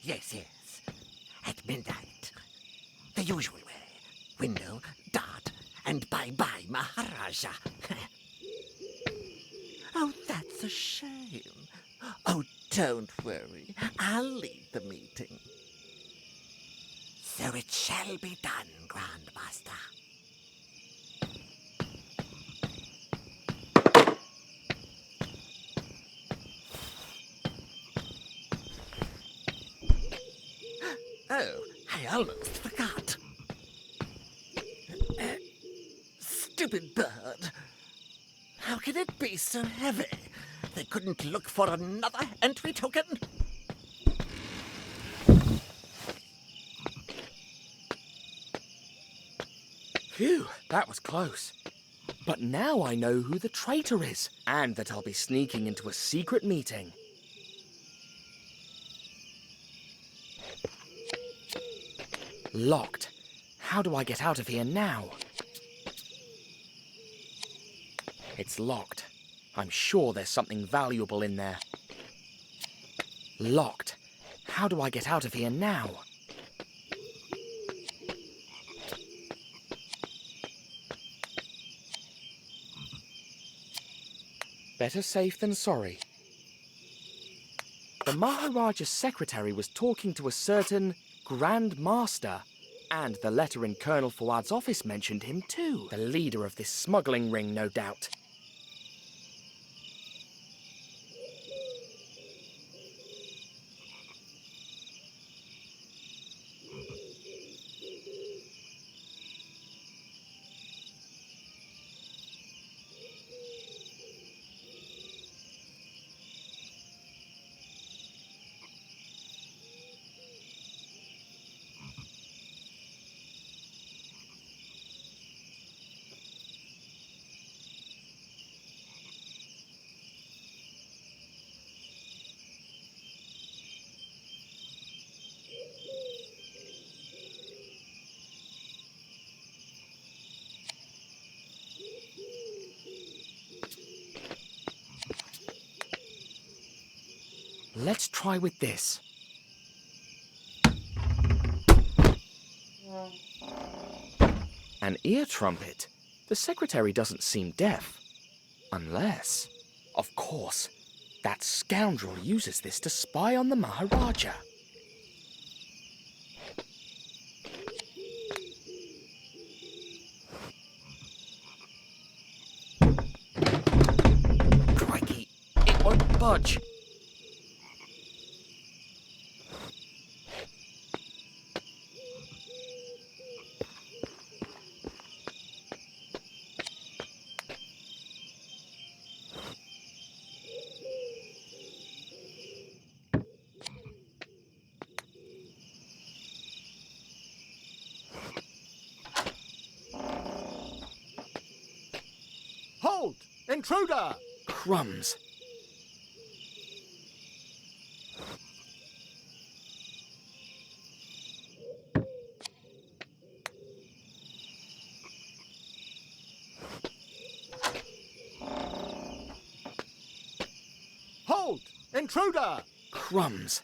Speaker 11: Yes, yes. At midnight. The usual way. window, dart, and bye-bye, Maharaja. Oh, that's a shame. Oh, don't worry. I'll lead the meeting. So it shall be done, Grandmaster. Oh, I almost forgot. Stupid bird. How can it be so heavy? They couldn't look for another entry token?
Speaker 2: Phew, that was close. But now I know who the traitor is, and that I'll be sneaking into a secret meeting. Locked. How do I get out of here now? It's locked. I'm sure there's something valuable in there. Locked. How do I get out of here now? Better safe than sorry. The Maharaja's secretary was talking to a certain Grand Master, and the letter in Colonel Fuad's office mentioned him too. The leader of this smuggling ring, no doubt. Let's try with this. An ear trumpet. The secretary doesn't seem deaf. Unless, of course, that scoundrel uses this to spy on the Maharaja. Crikey, it won't budge.
Speaker 6: Halt! Intruder!
Speaker 2: Crumbs.
Speaker 6: Halt! Intruder!
Speaker 2: Crumbs.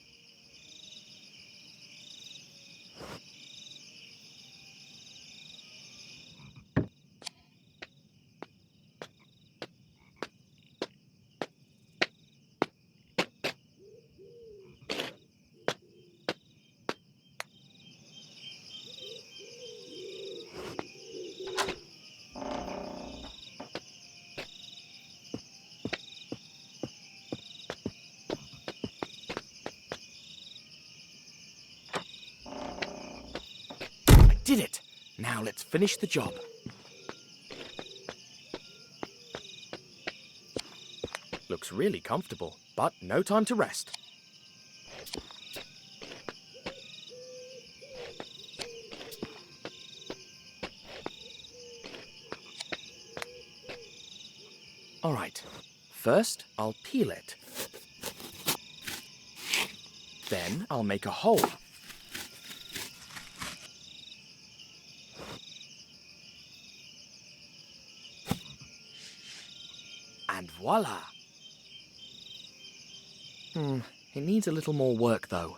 Speaker 2: Did it! Now let's finish the job. Looks really comfortable, but no time to rest. All right, first I'll peel it. Then I'll make a hole. And voila! It needs a little more work though.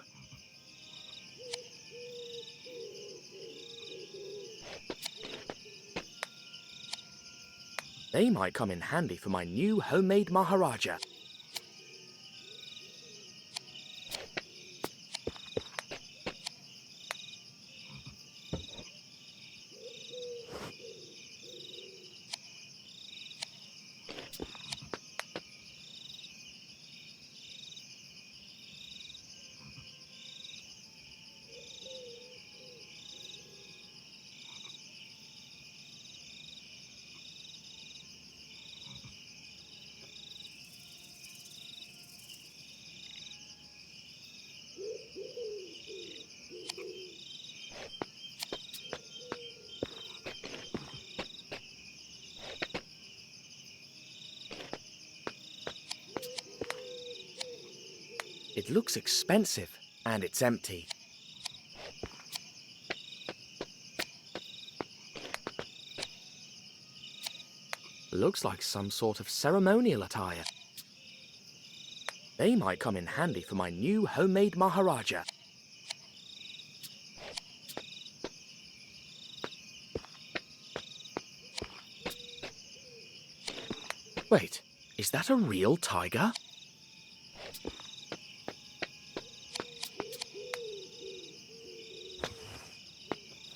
Speaker 2: They might come in handy for my new homemade Maharaja. It looks expensive, and it's empty. Looks like some sort of ceremonial attire. They might come in handy for my new homemade Maharaja. Wait, is that a real tiger?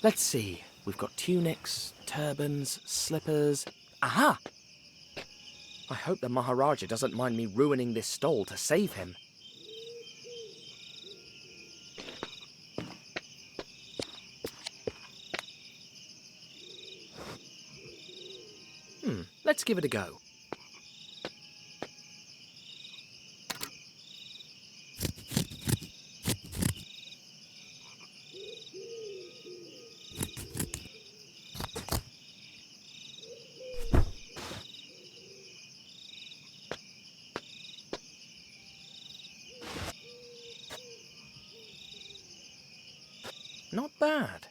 Speaker 2: Let's see, we've got tunics, turbans, slippers. Aha! I hope the Maharaja doesn't mind me ruining this stole to save him. Let's give it a go. Not bad.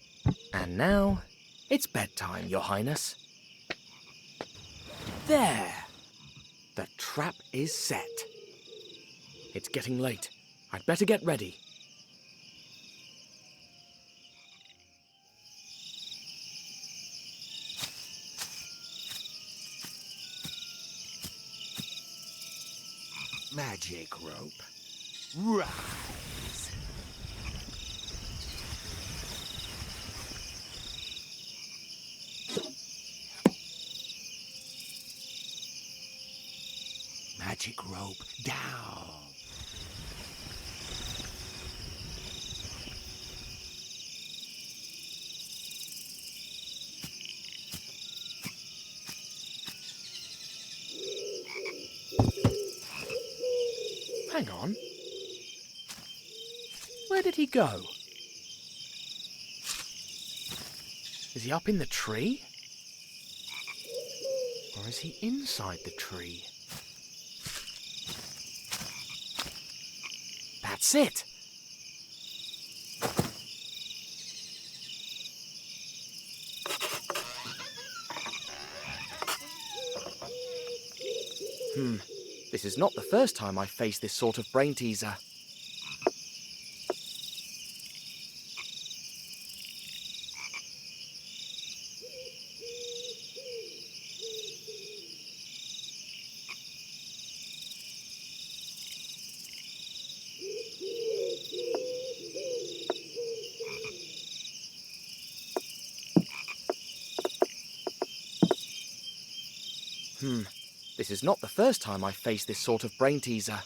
Speaker 2: And now, it's bedtime, Your Highness. There! The trap is set. It's getting late. I'd better get ready.
Speaker 6: Magic rope. Rise. Magic rope down.
Speaker 2: Hang on. Where did he go? Is he up in the tree? Or is he inside the tree? That's it! This is not the first time I've faced this sort of brain teaser. This is not the first time I've faced this sort of brain teaser.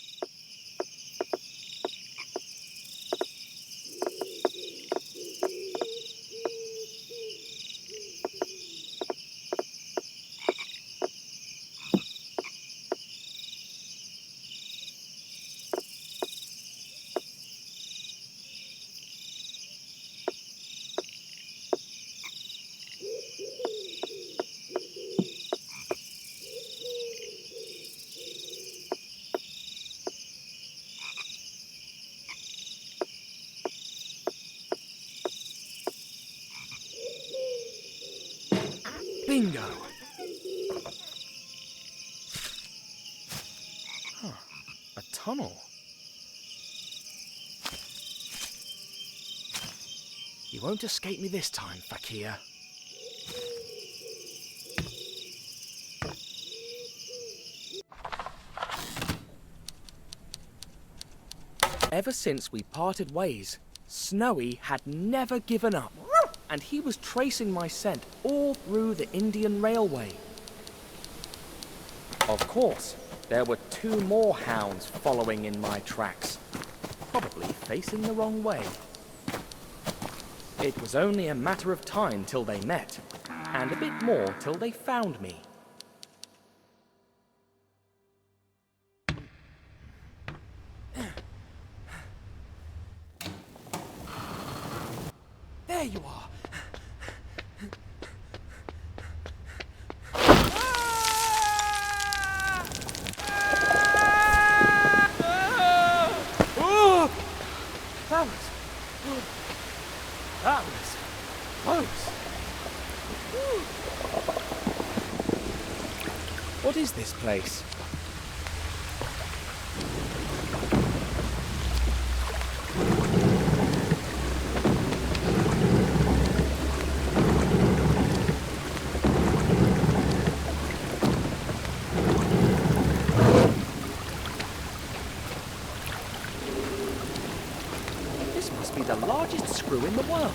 Speaker 2: Bingo! A tunnel. You won't escape me this time, Fakir. Ever since we parted ways, Snowy had never given up, and he was tracing my scent all through the Indian Railway. Of course, there were 2 more hounds following in my tracks, probably facing the wrong way. It was only a matter of time till they met, and a bit more till they found me.
Speaker 7: There you are.
Speaker 2: That was close. What is this place? This must be the largest screw in the world.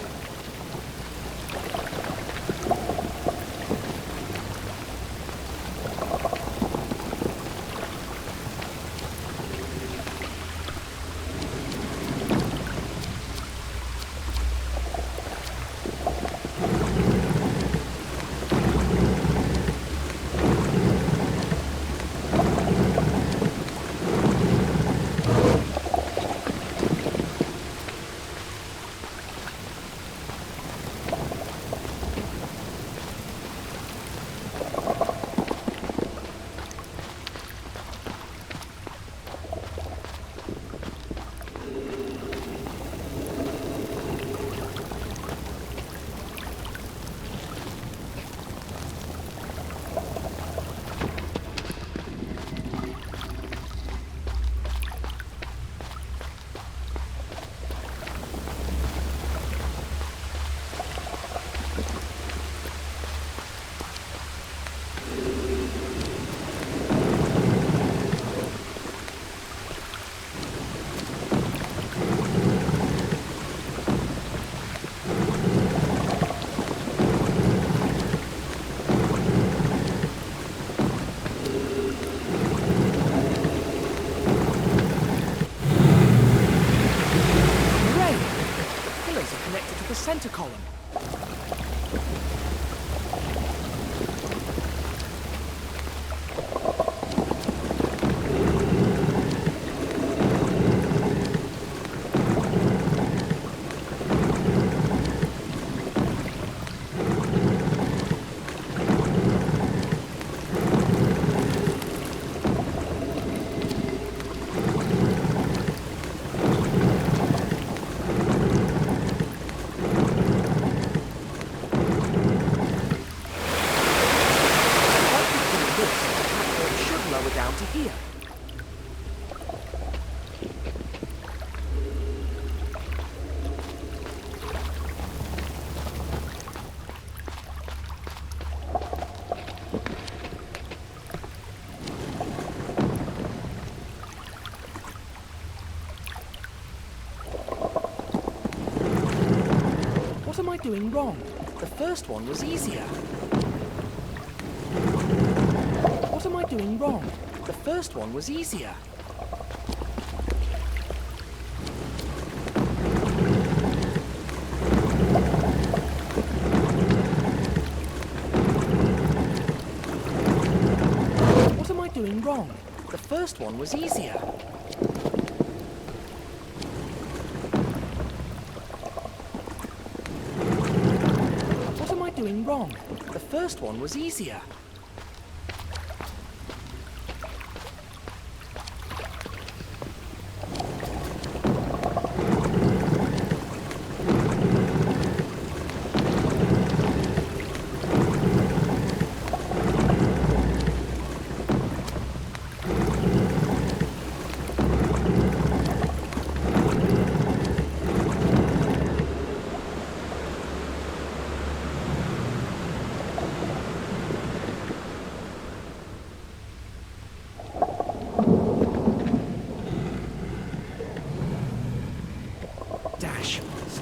Speaker 2: Center column. What am I doing wrong? The first one was easier. What am I doing wrong? The first one was easier. What am I doing wrong? The first one was easier. What am I doing wrong? The first one was easier.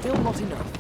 Speaker 2: still not enough.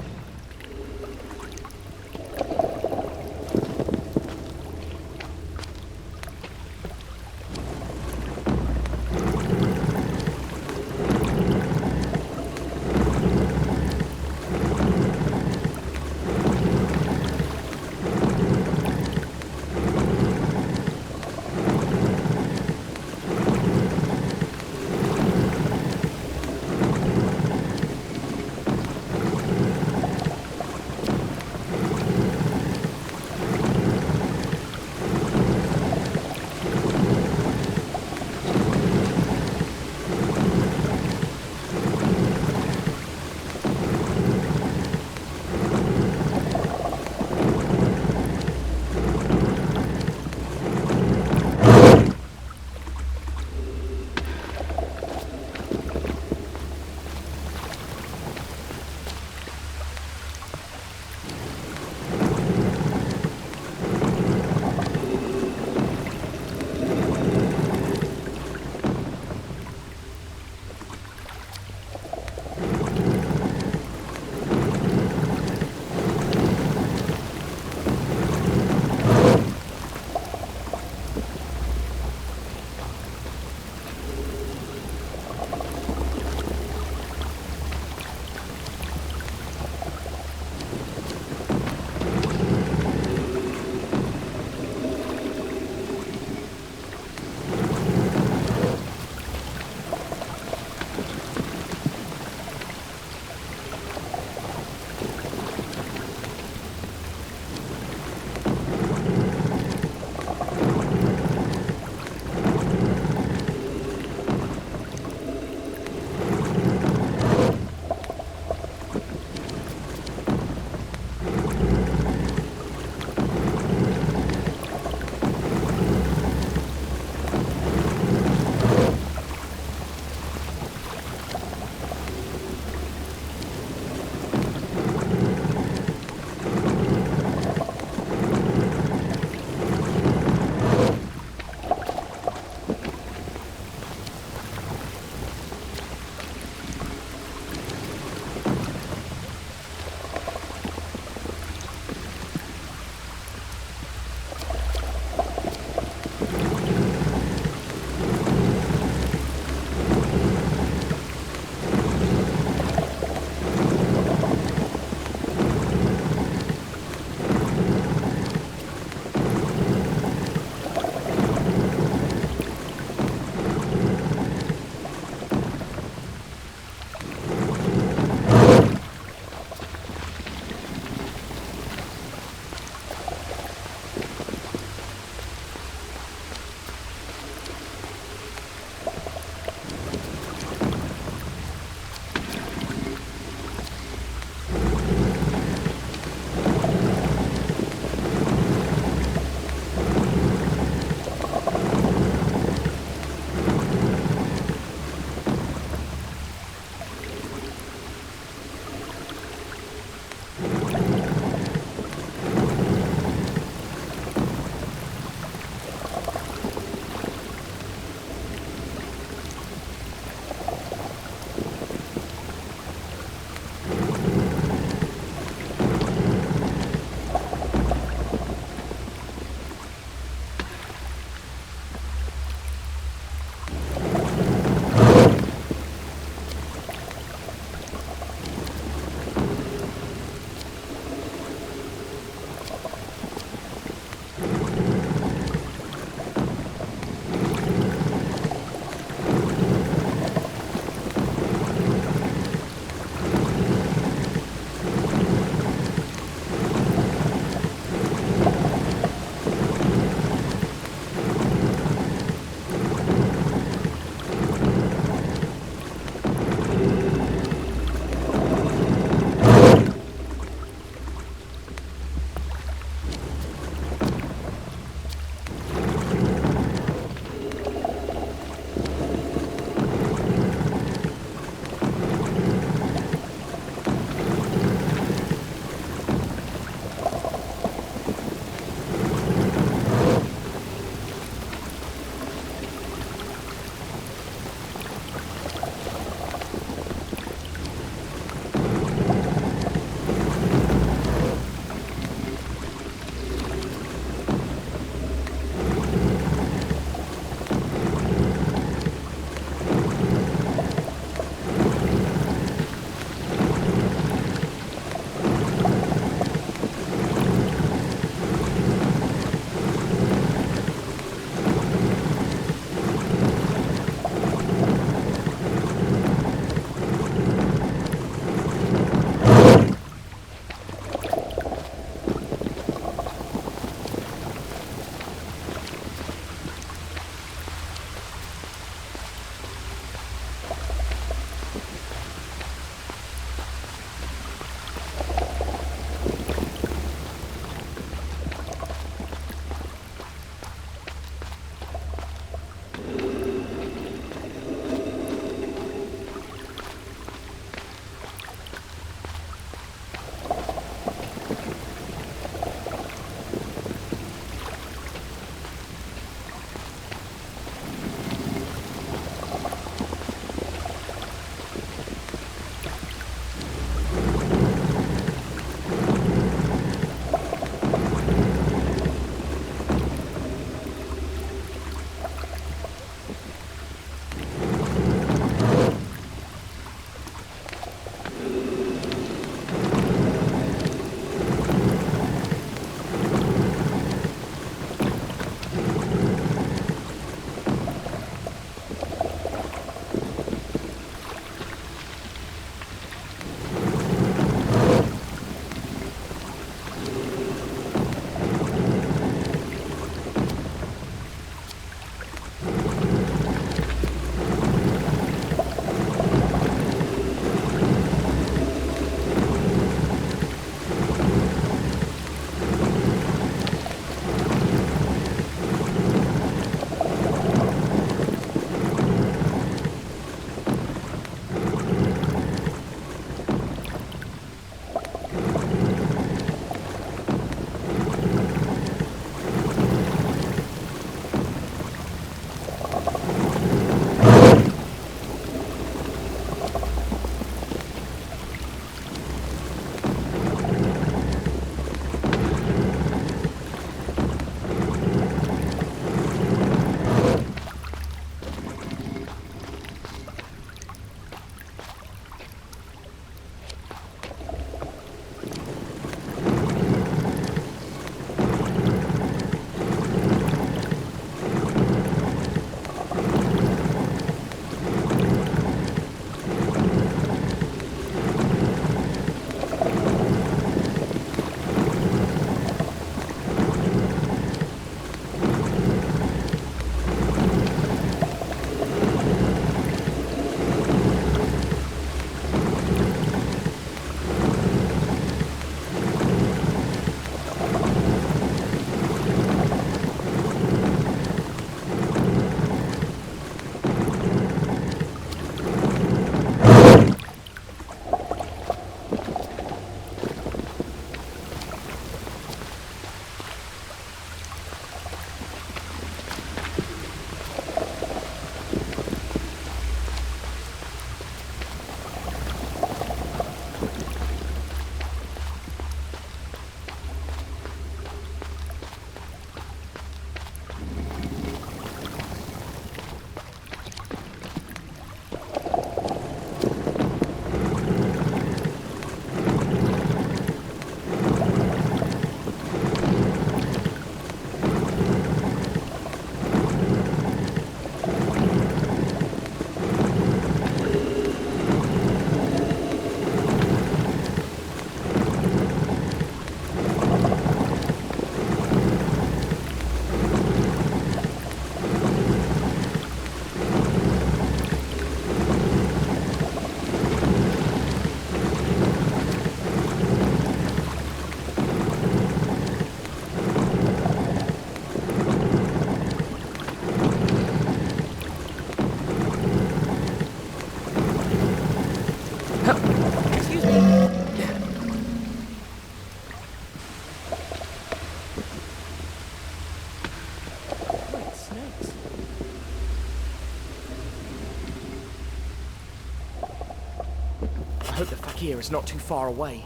Speaker 2: hope the fakir is not too far away.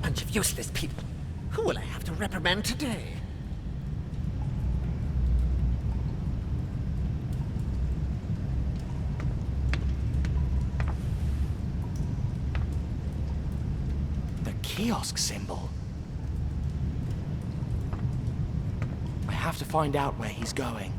Speaker 11: Bunch of useless people. Who will I have to reprimand today?
Speaker 2: The kiosk symbol. I have to find out where he's going.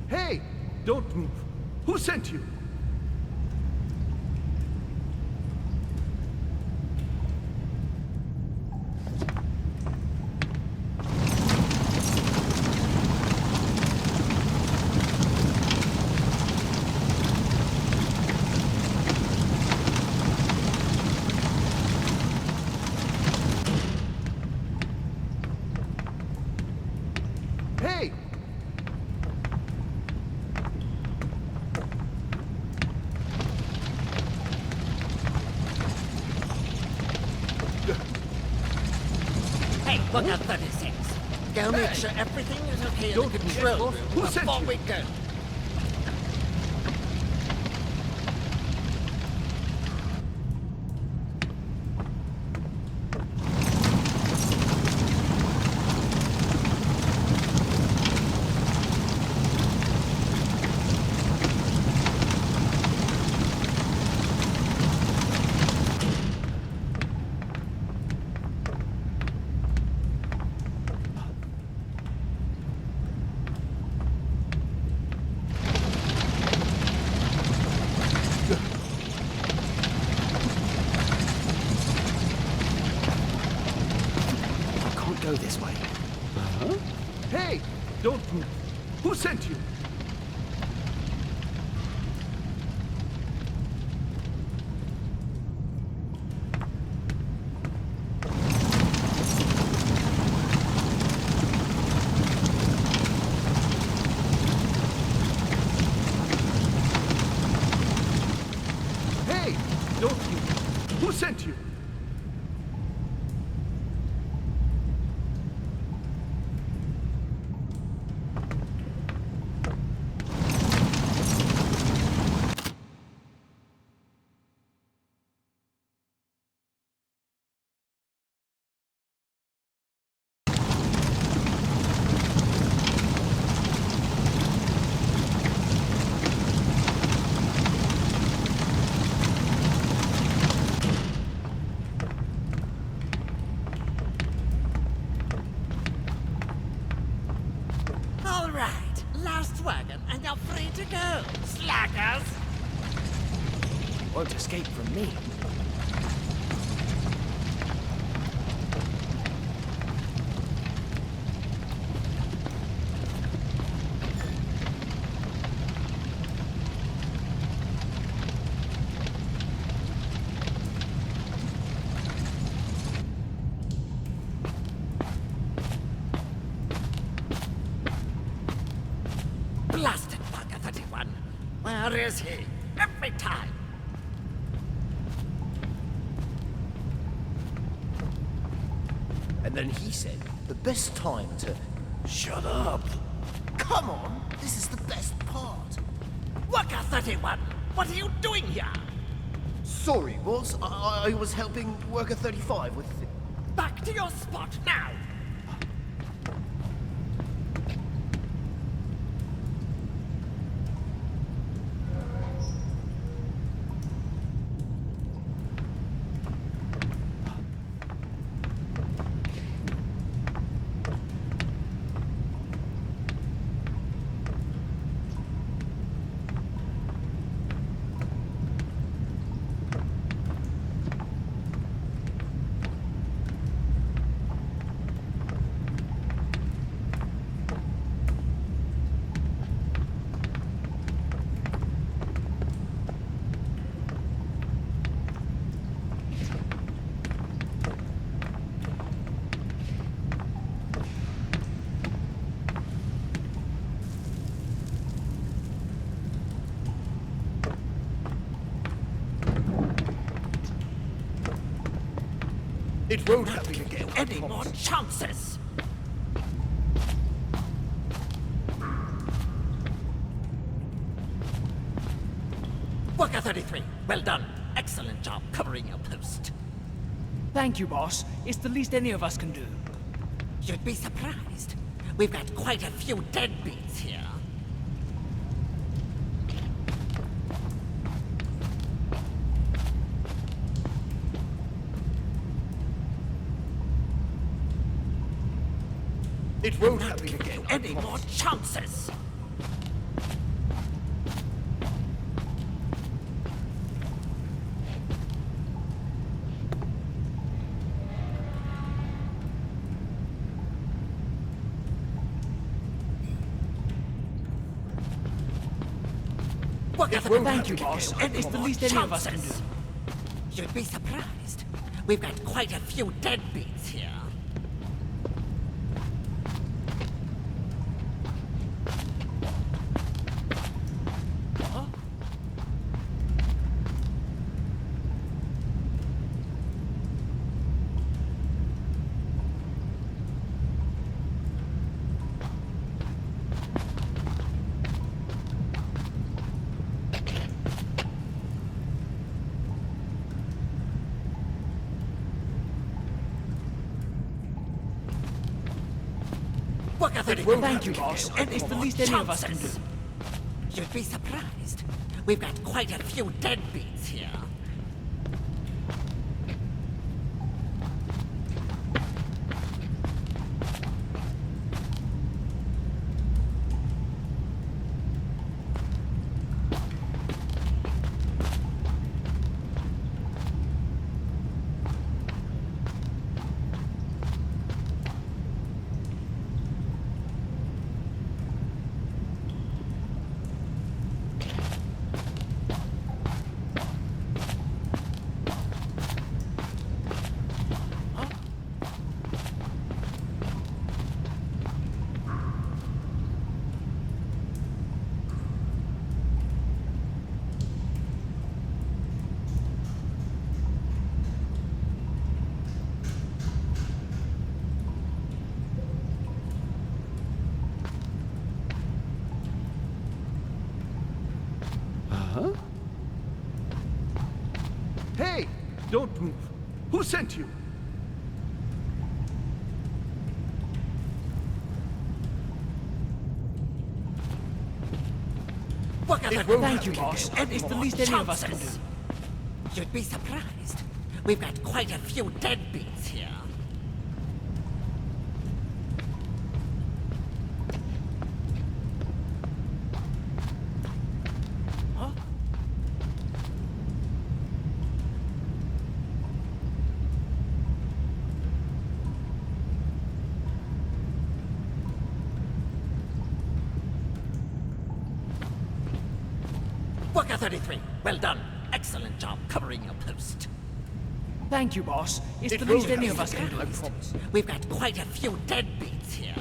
Speaker 6: Hey! Don't move. Who sent you? Hey!
Speaker 11: Hey, look out, 36. Go make sure everything is okay in the control room before we go.
Speaker 2: Go this way.
Speaker 6: Huh? Hey! Don't move. Who sent you? Hey! Don't move. Who sent you?
Speaker 11: All right, last wagon, and you're free to go, slackers.
Speaker 2: Won't escape from me.
Speaker 11: Blasted bugger 31. Where is he? Every time.
Speaker 10: And then he said, the best time to... Shut up! Come on, this is the best part.
Speaker 11: Worker 31, what are you doing here?
Speaker 10: Sorry, boss. I was helping Worker 35 with...
Speaker 11: Back to your spot now!
Speaker 10: It won't happen again.
Speaker 11: Any more chances? Worker 33, well done. Excellent job covering your post.
Speaker 7: Thank you, boss. It's the least any of us can do.
Speaker 11: You'd be surprised. We've got quite a few deadbeats here.
Speaker 10: It won't happen again.
Speaker 11: Any more chances?
Speaker 7: Thank you, boss. It's the least any of us can do.
Speaker 11: You'd be surprised. We've got quite a few deadbeats here.
Speaker 7: Thank you, boss. It's the least any of us can do.
Speaker 11: You'd be surprised. We've got quite a few deadbeats here.
Speaker 6: Hey! Don't move. Who sent you?
Speaker 7: Thank you, boss. It's the least any of us can do.
Speaker 11: You'd be surprised. We've got quite a few deadbeats here. Worker 33, well done. Excellent job covering your post.
Speaker 7: Thank you, boss. It's the least any of us can do.
Speaker 11: We've got quite a few deadbeats here.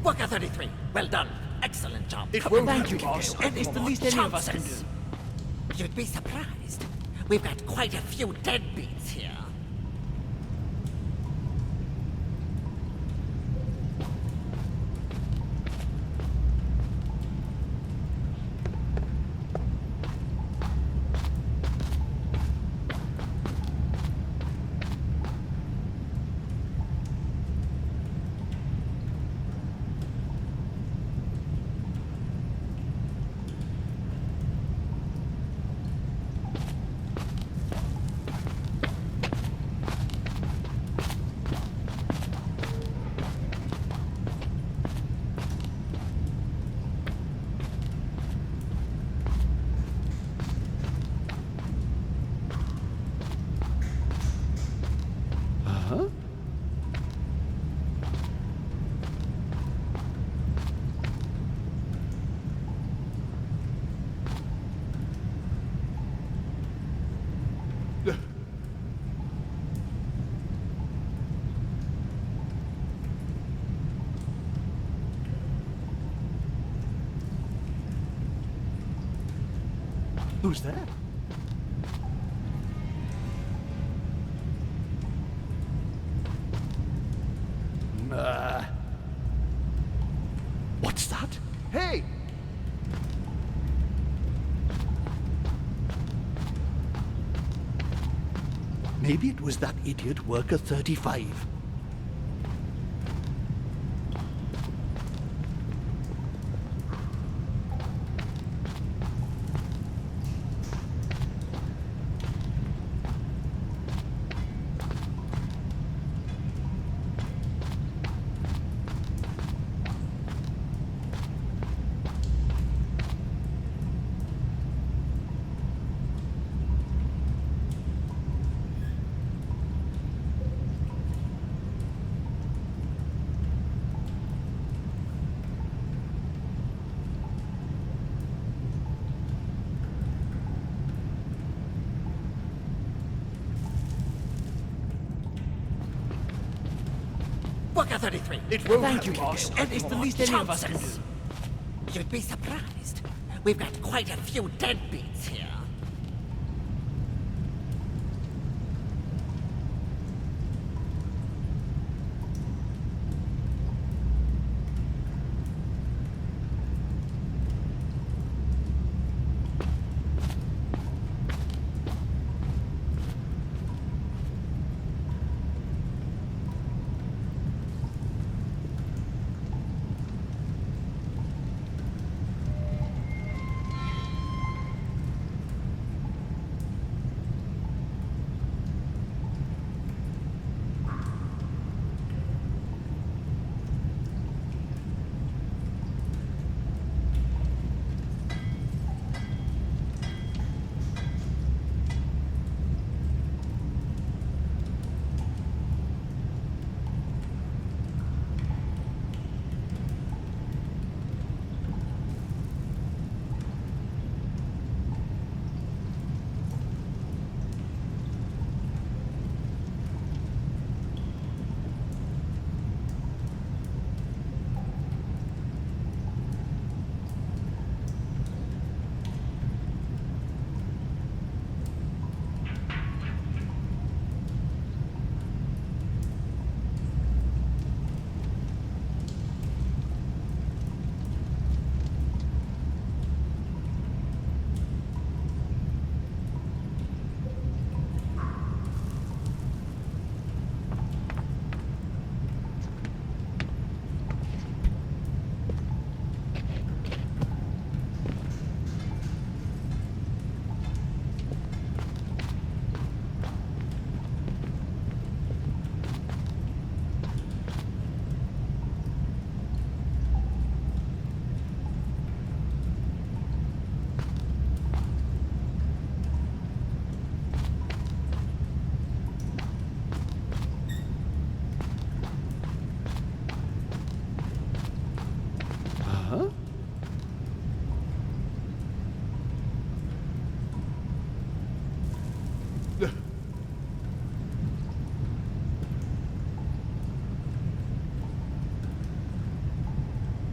Speaker 11: Worker 33, well done. Excellent job.
Speaker 7: Thank you, boss. It's the least any of us can do.
Speaker 11: You'd be surprised. We've got quite a few deadbeats here.
Speaker 6: Who's that? What's that? Hey! Maybe it was that idiot Worker 35.
Speaker 11: Worker 33.
Speaker 7: Thank you, boss. It's the least any of us can do.
Speaker 11: You'd be surprised. We've got quite a few deadbeats here.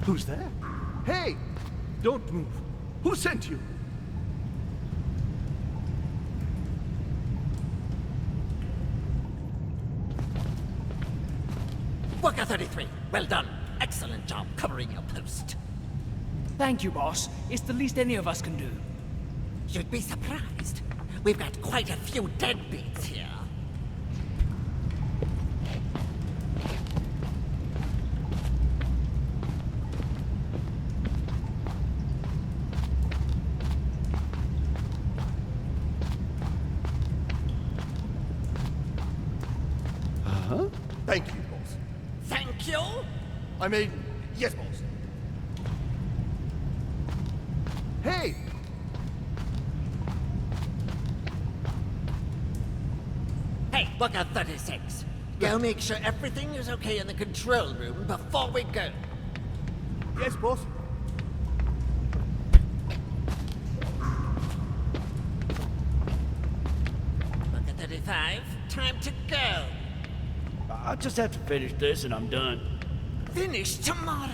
Speaker 6: Who's there? Hey! Don't move. Who sent you?
Speaker 11: Worker 33, well done. Excellent job covering your post.
Speaker 7: Thank you, boss. It's the least any of us can do.
Speaker 11: You'd be surprised. We've got quite a few deadbeats here.
Speaker 1: Huh? Thank you, boss.
Speaker 11: Thank you?
Speaker 1: I mean, yes, boss. Hey!
Speaker 11: Hey, Worker 36. Go make sure everything is okay in the control room before we go.
Speaker 6: Yes, boss.
Speaker 11: Worker 35, time to go.
Speaker 6: I just have to finish this and I'm done.
Speaker 11: Finish tomorrow.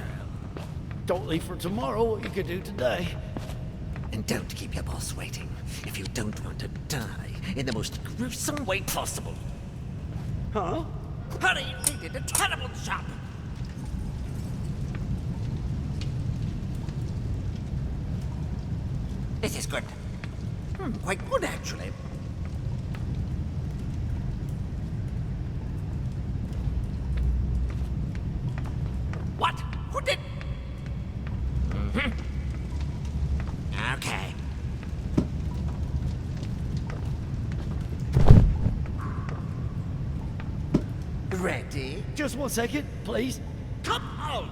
Speaker 6: Don't leave for tomorrow what you could do today.
Speaker 11: And don't keep your boss waiting if you don't want to die in the most gruesome way possible.
Speaker 6: Huh?
Speaker 11: Hurry, they did a terrible job. This is good. Quite good, actually. What? Who did? Okay. Ready?
Speaker 6: Just 1 second, please.
Speaker 11: Come on!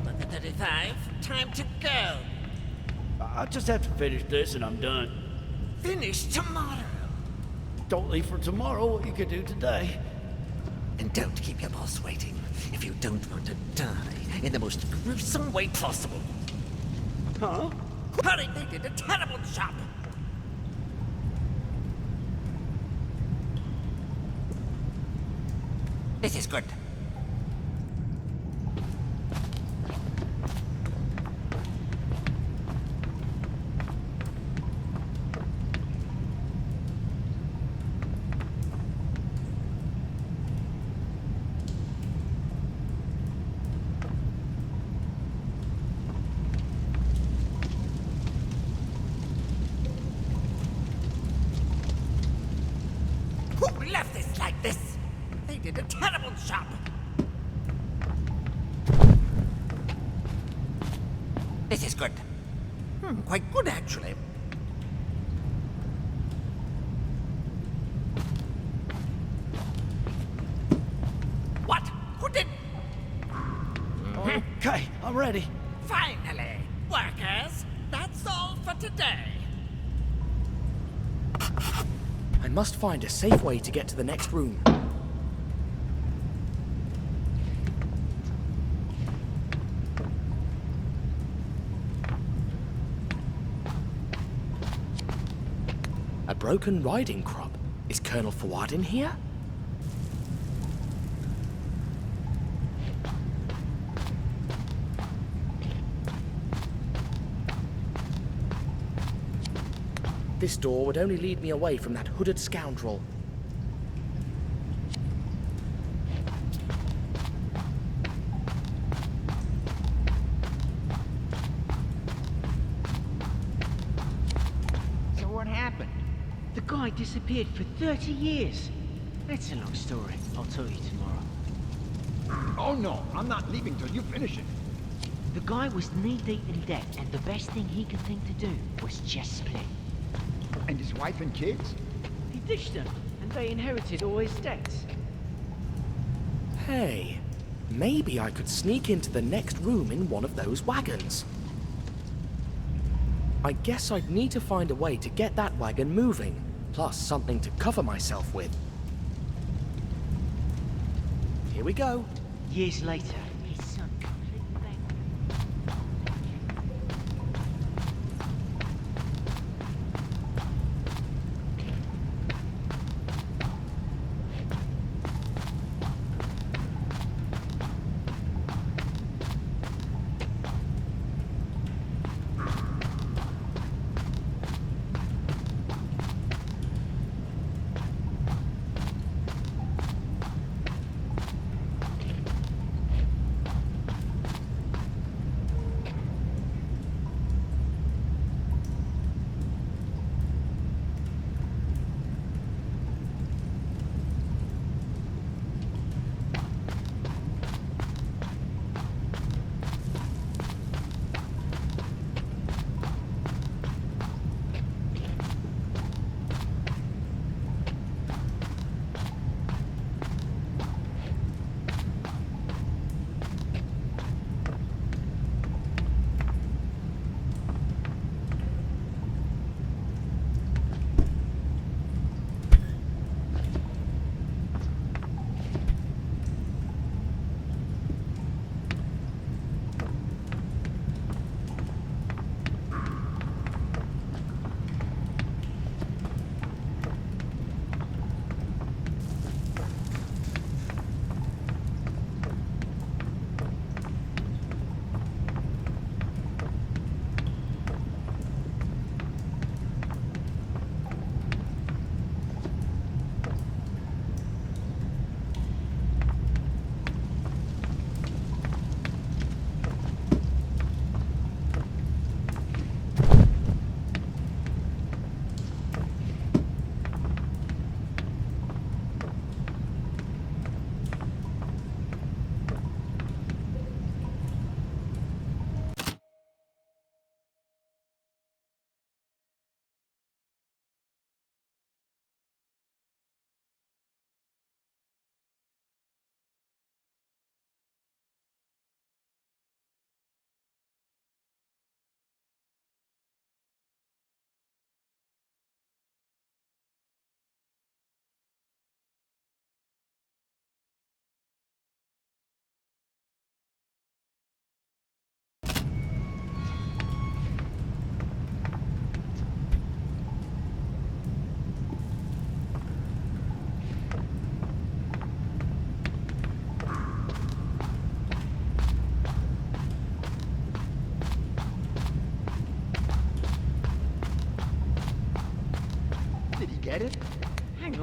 Speaker 11: Worker 35, time to go.
Speaker 6: I just have to finish this and I'm done.
Speaker 11: Finish tomorrow.
Speaker 6: Don't leave for tomorrow what you could do today.
Speaker 11: And don't keep your boss waiting if you don't want to die in the most gruesome way possible.
Speaker 6: Huh?
Speaker 11: Hurry, they did a terrible job. This is good. Who left this like this? They did a terrible job. This is good. Quite good, actually. What? Who did?
Speaker 6: Okay, I'm ready.
Speaker 11: Finally! Workers, that's all for today.
Speaker 2: I must find a safe way to get to the next room. A broken riding crop. Is Colonel Fawad in here? This door would only lead me away from that hooded scoundrel.
Speaker 13: So what happened? The guy disappeared for 30 years. That's a long story. I'll tell you tomorrow.
Speaker 14: Oh no, I'm not leaving till you finish it.
Speaker 13: The guy was knee-deep in debt, and the best thing he could think to do was just split.
Speaker 14: And his wife and kids?
Speaker 13: He ditched them, and they inherited all his debts.
Speaker 2: Hey, maybe I could sneak into the next room in one of those wagons. I guess I'd need to find a way to get that wagon moving, plus something to cover myself with. Here we go.
Speaker 13: Years later, his son completely bankrupt.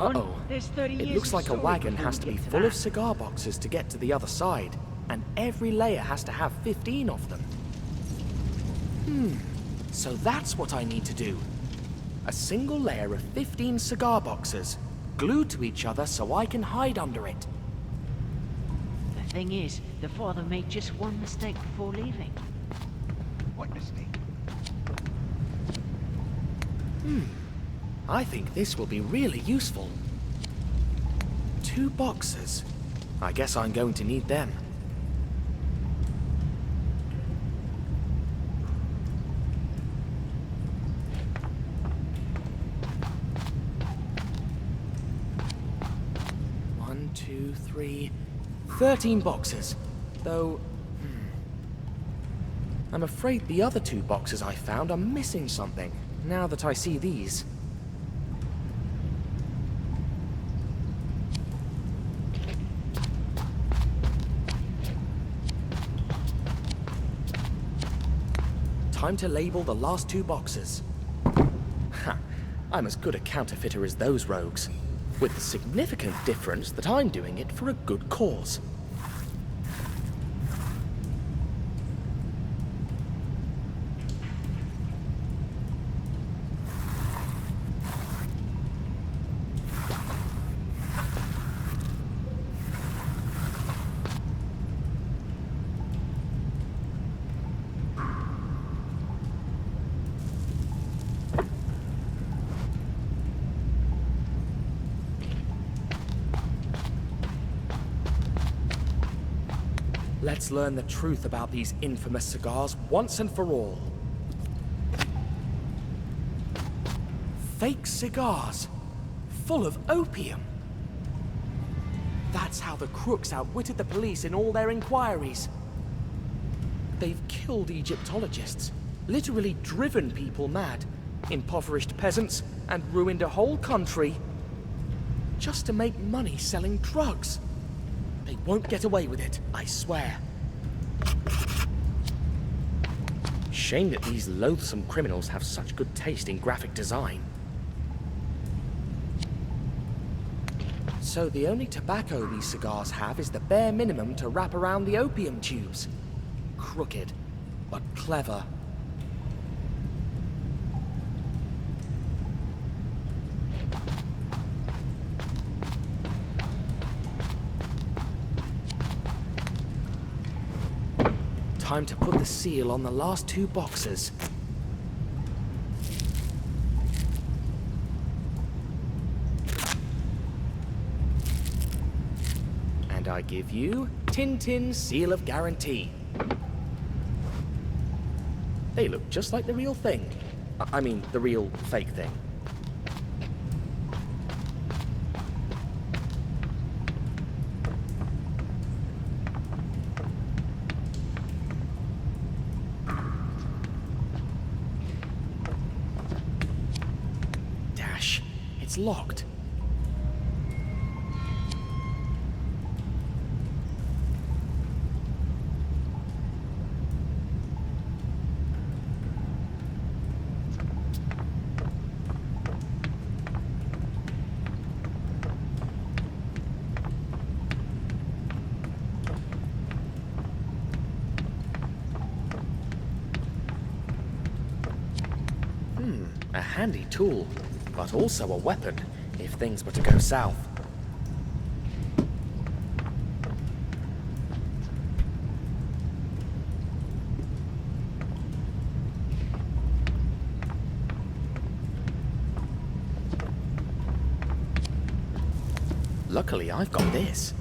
Speaker 13: on.
Speaker 2: Uh-oh.
Speaker 13: There's 30 years
Speaker 2: It looks
Speaker 13: of
Speaker 2: like a
Speaker 13: story
Speaker 2: wagon
Speaker 13: before
Speaker 2: has
Speaker 13: we
Speaker 2: to be
Speaker 13: get
Speaker 2: full
Speaker 13: that.
Speaker 2: of cigar boxes to get to the other side, and every layer has to have 15 of them. So that's what I need to do. A single layer of 15 cigar boxes, glued to each other so I can hide under it.
Speaker 13: The thing is, the father made just one mistake before leaving.
Speaker 14: What mistake?
Speaker 2: I think this will be really useful. 2 boxes. I guess I'm going to need them. One, 2, 3, 13 boxes. Though, I'm afraid the other 2 boxes I found are missing something, now that I see these. Time to label the last 2 boxes. Ha! I'm as good a counterfeiter as those rogues, with the significant difference that I'm doing it for a good cause. Let's learn the truth about these infamous cigars once and for all. Fake cigars, full of opium. That's how the crooks outwitted the police in all their inquiries. They've killed Egyptologists, literally driven people mad, impoverished peasants, and ruined a whole country just to make money selling drugs. They won't get away with it, I swear. Shame that these loathsome criminals have such good taste in graphic design. So the only tobacco these cigars have is the bare minimum to wrap around the opium tubes. Crooked, but clever. Time to put the seal on the last 2 boxes. And I give you Tintin's seal of guarantee. They look just like the real thing. I mean, the real fake thing. It's locked. A handy tool, but also a weapon if things were to go south. Luckily, I've got this.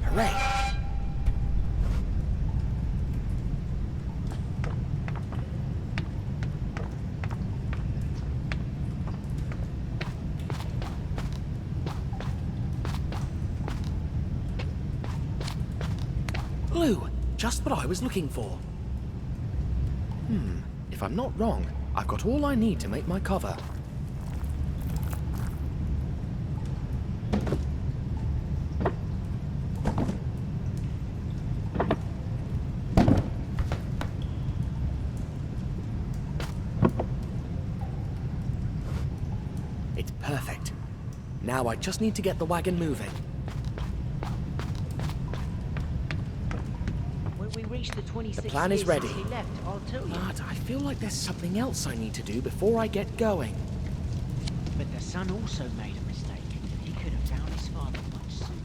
Speaker 2: Hooray! Glue! Just what I was looking for. If I'm not wrong, I've got all I need to make my cover. It's perfect. Now I just need to get the wagon moving.
Speaker 13: When we reach the 26
Speaker 2: The plan is
Speaker 13: years
Speaker 2: ready.
Speaker 13: since he left, I'll tell you.
Speaker 2: But I feel like there's something else I need to do before I get going.
Speaker 13: But the son also made a mistake. He could have found his father much sooner.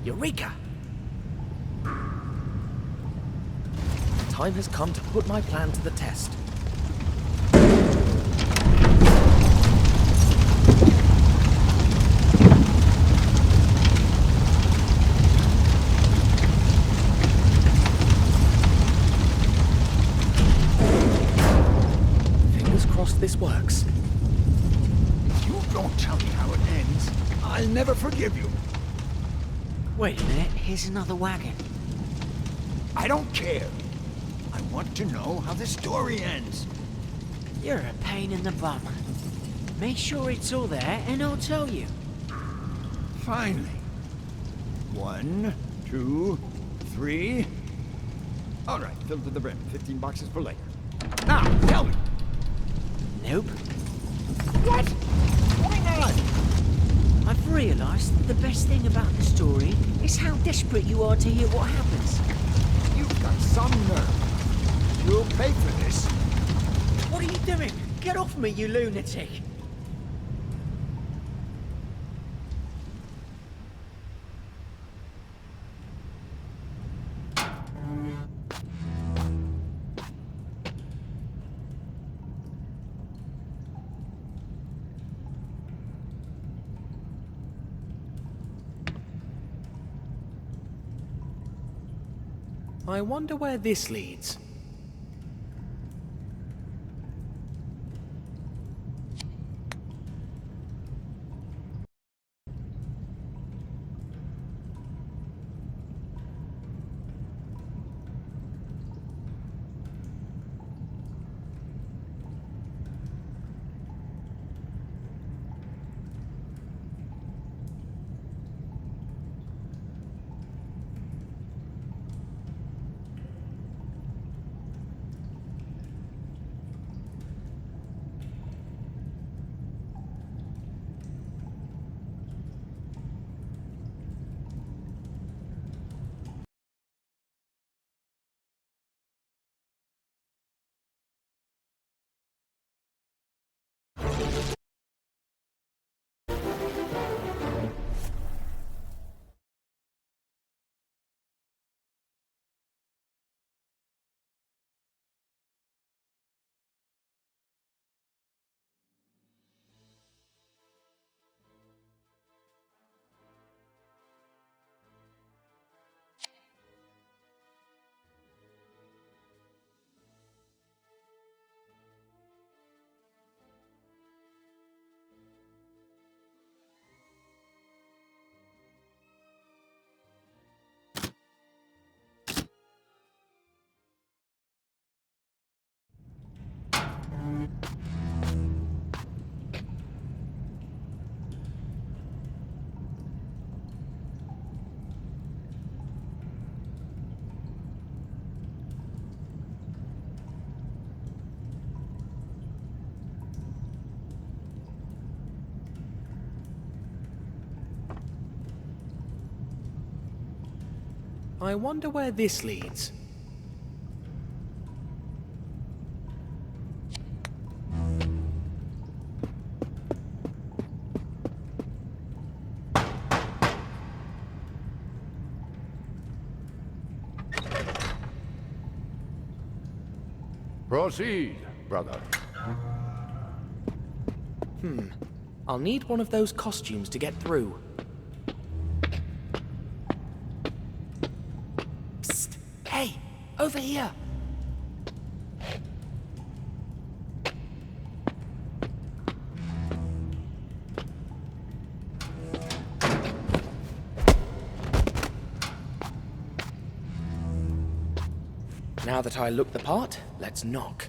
Speaker 2: Eureka! The time has come to put my plan to the test. Fingers crossed this works.
Speaker 6: If you don't tell me how it ends, I'll never forgive you.
Speaker 13: Wait a minute, here's another wagon.
Speaker 6: I don't care. I want to know how the story ends.
Speaker 13: You're a pain in the bum. Make sure it's all there and I'll tell you.
Speaker 6: Finally. 1, 2, 3. All right, filled to the brim. 15 boxes for later. Now, tell me.
Speaker 13: Nope.
Speaker 6: What? Why not?
Speaker 13: I've realized that the best thing about the story is how desperate you are to hear what happens.
Speaker 6: You've got some nerve. You'll pay for this.
Speaker 13: What are you doing? Get off me, you lunatic!
Speaker 2: I wonder where this leads. I wonder where this leads.
Speaker 1: Proceed. brother.
Speaker 2: I'll need one of those costumes to get through. Psst! Hey! Over here! Now that I look the part, let's knock.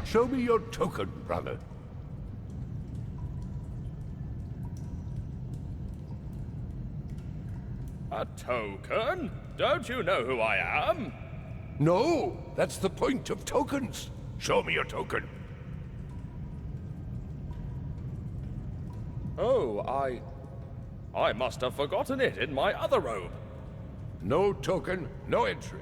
Speaker 1: Show me your token, brother.
Speaker 3: A token? Don't you know who I am?
Speaker 1: No, that's the point of tokens. Show me your token.
Speaker 3: Oh, I must have forgotten it in my other robe.
Speaker 1: No token, no entry.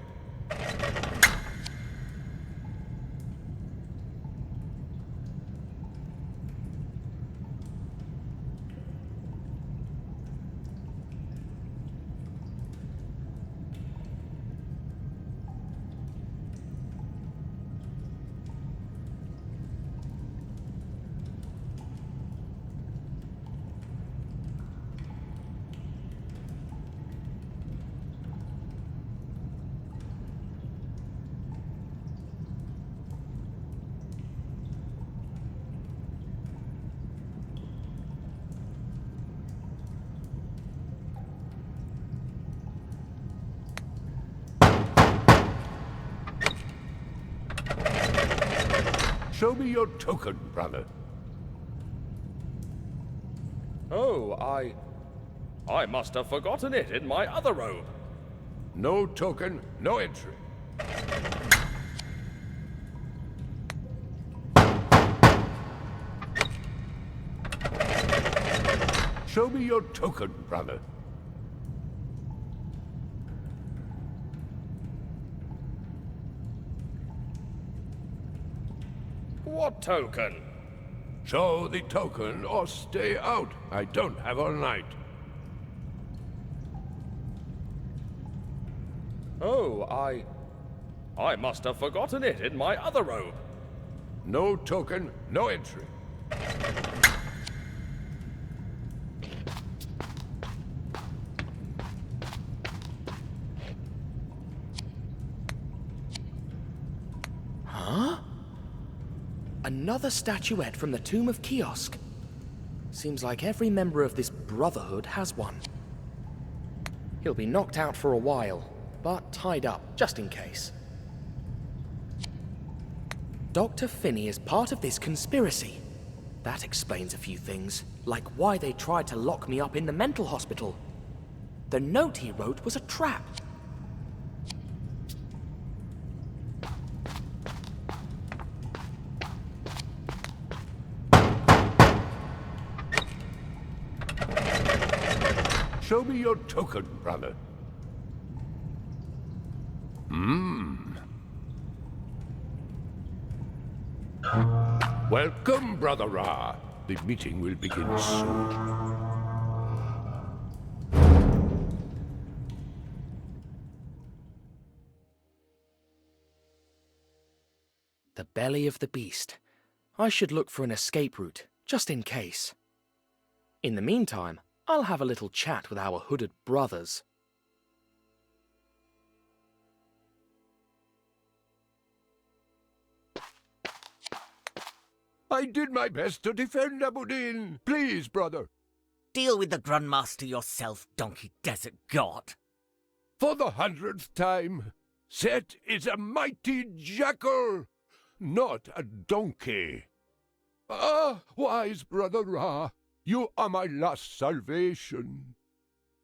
Speaker 1: Show me your token, brother.
Speaker 3: Oh, I must have forgotten it in my other robe.
Speaker 1: No token, no entry. Show me your token, brother.
Speaker 3: What token?
Speaker 1: Show the token or stay out. I don't have all night.
Speaker 3: Oh, I must have forgotten it in my other robe.
Speaker 1: No token, no entry.
Speaker 2: Huh? Another statuette from the Tomb of Kiosk. Seems like every member of this brotherhood has one. He'll be knocked out for a while, but tied up, just in case. Dr. Finney is part of this conspiracy. That explains a few things, like why they tried to lock me up in the mental hospital. The note he wrote was a trap.
Speaker 1: Show me your token, brother. Welcome, Brother Ra. The meeting will begin soon.
Speaker 2: The belly of the beast. I should look for an escape route, just in case. In the meantime, I'll have a little chat with our hooded brothers.
Speaker 1: I did my best to defend Abu Din. Please, brother.
Speaker 11: deal with the Grandmaster yourself, donkey desert god.
Speaker 1: For the 100th time, Set is a mighty jackal, not a donkey. Ah, wise brother Ra, you are my last salvation.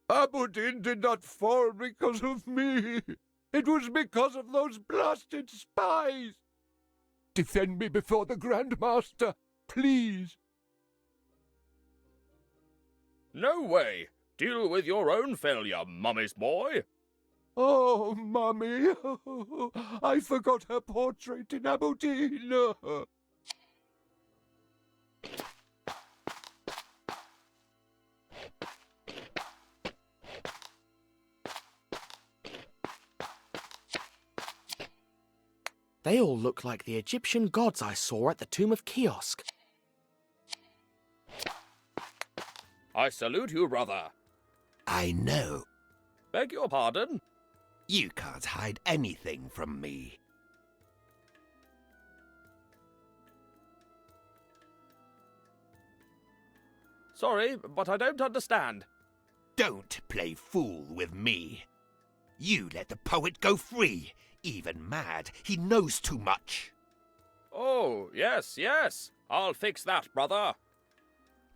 Speaker 1: Abu-Din did not fall because of me. It was because of those blasted spies. Defend me before the Grandmaster, please.
Speaker 2: No way! Deal with your own failure, Mummy's boy!
Speaker 1: Oh, Mummy, I forgot her portrait in Abu-Din.
Speaker 2: They all look like the Egyptian gods I saw at the tomb of Kiosk. I salute you, brother.
Speaker 1: I know.
Speaker 2: Beg your pardon?
Speaker 1: You can't hide anything from me.
Speaker 2: Sorry, but I don't understand.
Speaker 1: Don't play fool with me. You let the poet go free. Even mad, he knows too much.
Speaker 2: Oh, yes, yes. I'll fix that, brother.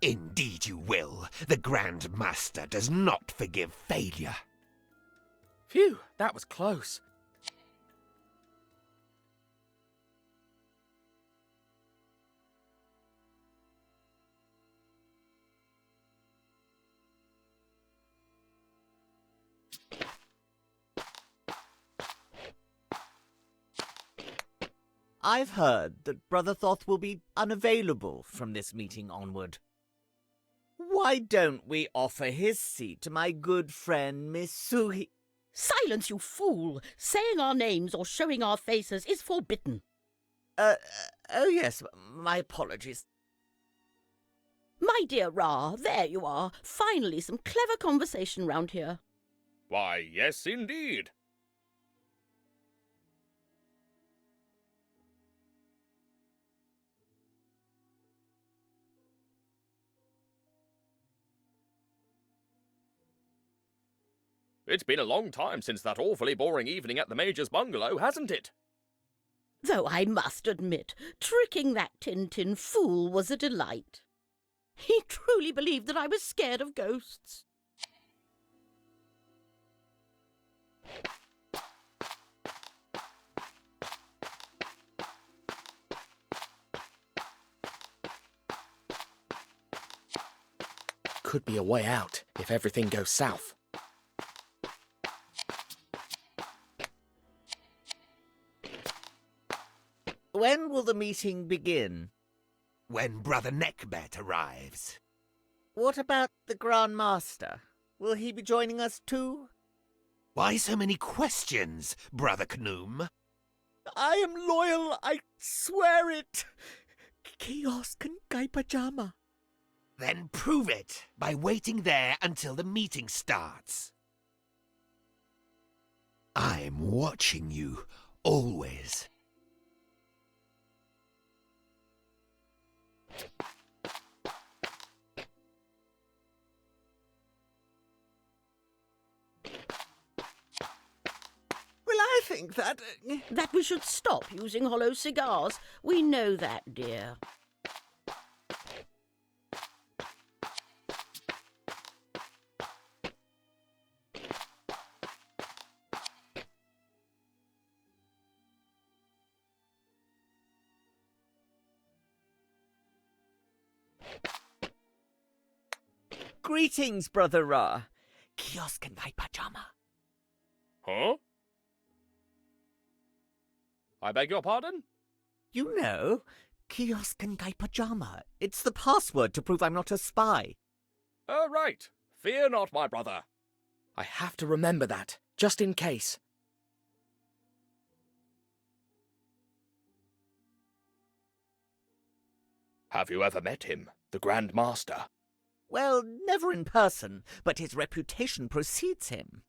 Speaker 1: Indeed you will. The Grand Master does not forgive failure.
Speaker 2: Phew, that was close.
Speaker 11: I've heard that Brother Thoth will be unavailable from this meeting onward. Why don't we offer his seat to my good friend Miss Suhi?
Speaker 15: Silence, you fool! Saying our names or showing our faces is forbidden.
Speaker 11: Oh yes, my apologies.
Speaker 15: My dear Ra, there you are. Finally some clever conversation round here.
Speaker 2: Why, yes, indeed. It's been a long time since that awfully boring evening at the Major's bungalow, hasn't it?
Speaker 15: Though I must admit, tricking that Tintin fool was a delight. He truly believed that I was scared of ghosts.
Speaker 2: Could be a way out if everything goes south.
Speaker 11: When will the meeting begin?
Speaker 1: When Brother Neckbet arrives.
Speaker 11: What about the Grand Master? Will he be joining us too?
Speaker 1: Why so many questions, Brother Knoom?
Speaker 11: I am loyal, I swear it. Kiosk and Guy Pajama.
Speaker 1: Then prove it by waiting there until the meeting starts. I'm watching you, always.
Speaker 11: Well, I think that...
Speaker 15: That we should stop using hollow cigars. We know that, dear.
Speaker 11: Greetings, Brother Ra. Kiosk and Guy Pajama.
Speaker 2: Huh? I beg your pardon?
Speaker 11: You know, Kiosk and Guy Pajama. It's the password to prove I'm not a spy.
Speaker 2: Oh, right. Fear not, my brother. I have to remember that, just in case. Have you ever met him, the Grand Master?
Speaker 11: Well, never in person, but his reputation precedes him.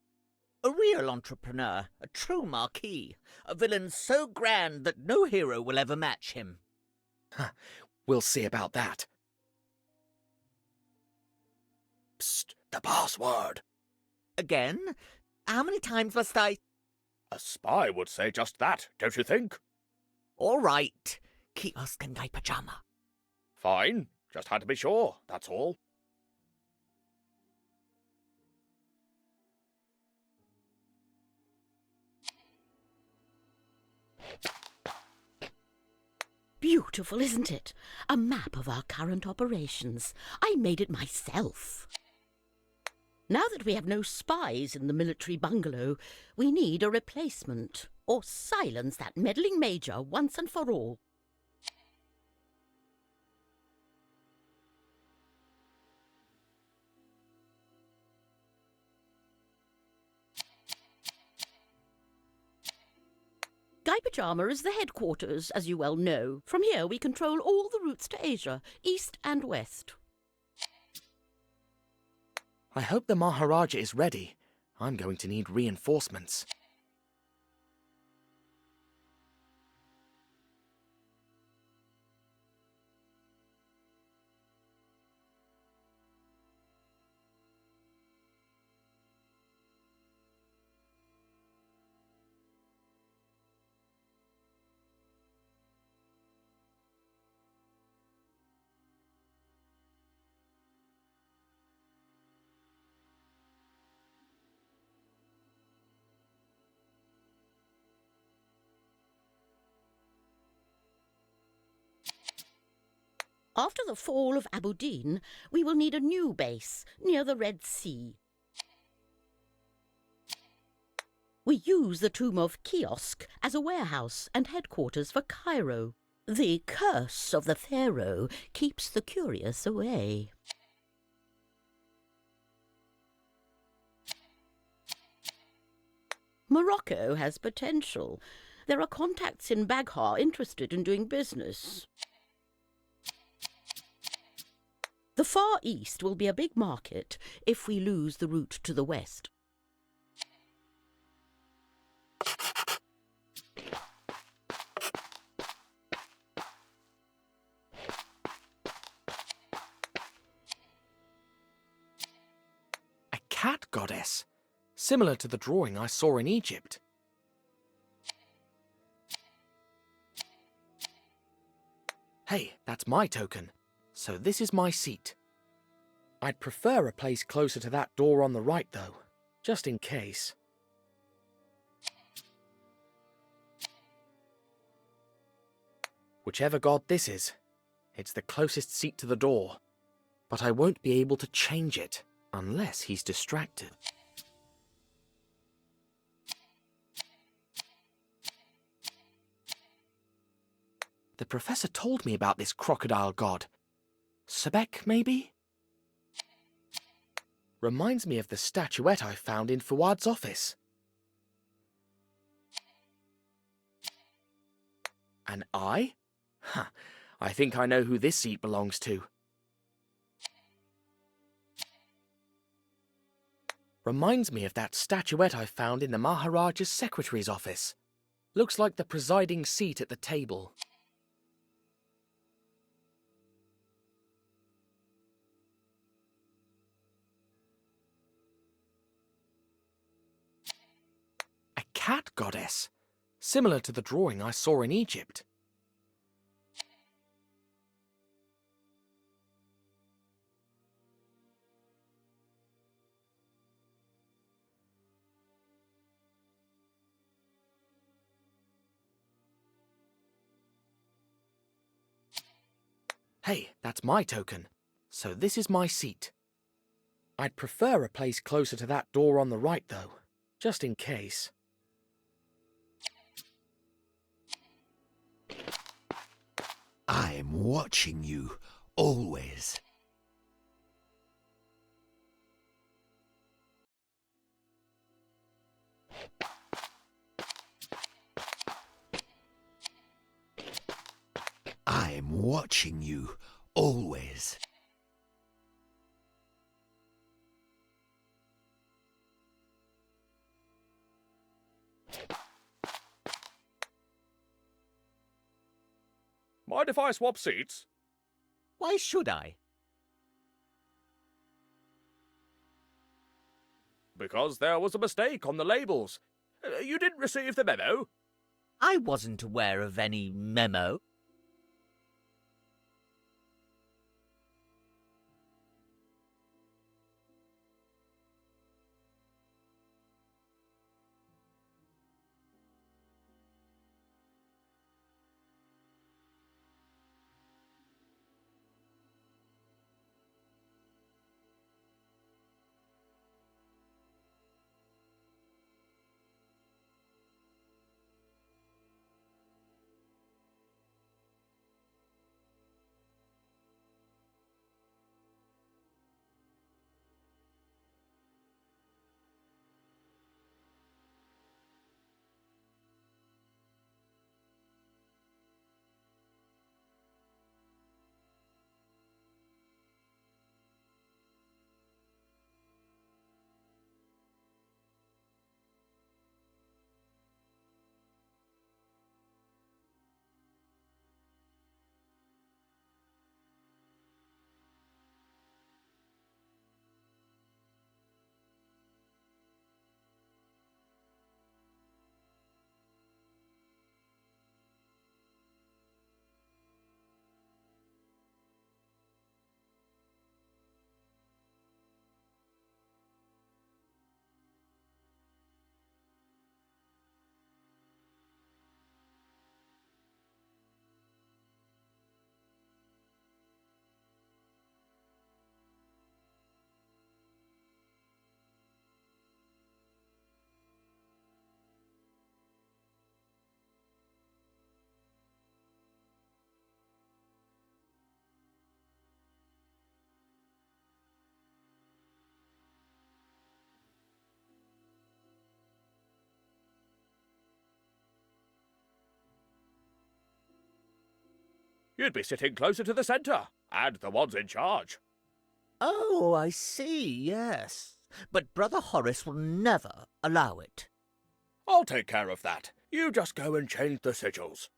Speaker 11: A real entrepreneur, a true marquis, a villain so grand that no hero will ever match him.
Speaker 2: We'll see about that. Psst, the password.
Speaker 11: Again? How many times must I...
Speaker 2: A spy would say just that, don't you think?
Speaker 11: All right. Kiosk and guy pajama.
Speaker 2: Fine, just had to be sure, that's all.
Speaker 15: Beautiful, isn't it? A map of our current operations. I made it myself. Now that we have no spies in the military bungalow, we need a replacement, or silence that meddling major once and for all. Guy Pajama is the headquarters, as you well know. From here we control all the routes to Asia, east and west.
Speaker 2: I hope the Maharaja is ready. I'm going to need reinforcements.
Speaker 15: After the fall of Abudin, we will need a new base near the Red Sea. We use the tomb of Kiosk as a warehouse and headquarters for Cairo. The curse of the Pharaoh keeps the curious away. Morocco has potential. There are contacts in Baghdad interested in doing business. The Far East will be a big market if we lose the route to the west.
Speaker 2: A cat goddess, similar to the drawing I saw in Egypt. Hey, that's my token. So this is my seat. I'd prefer a place closer to that door on the right, though, just in case. Whichever god this is, it's the closest seat to the door. But I won't be able to change it unless he's distracted. The professor told me about this crocodile god. Sebek, maybe? Reminds me of the statuette I found in Fuad's office. An eye? Huh, I think I know who this seat belongs to. Reminds me of that statuette I found in the Maharaja's secretary's office. Looks like the presiding seat at the table. Cat goddess, similar to the drawing I saw in Egypt. Hey, that's my token, so this is my seat. I'd prefer a place closer to that door on the right, though, just in case.
Speaker 10: I'm watching you, always. I'm watching you, always.
Speaker 9: Mind if I swap seats?
Speaker 11: Why should I?
Speaker 2: Because there was a mistake on the labels. You didn't receive the memo?
Speaker 11: I wasn't aware of any memo.
Speaker 2: You'd be sitting closer to the centre, and the ones in charge.
Speaker 11: Oh, I see, yes. But Brother Horace will never allow it.
Speaker 2: I'll take care of that. You just go and change the sigils.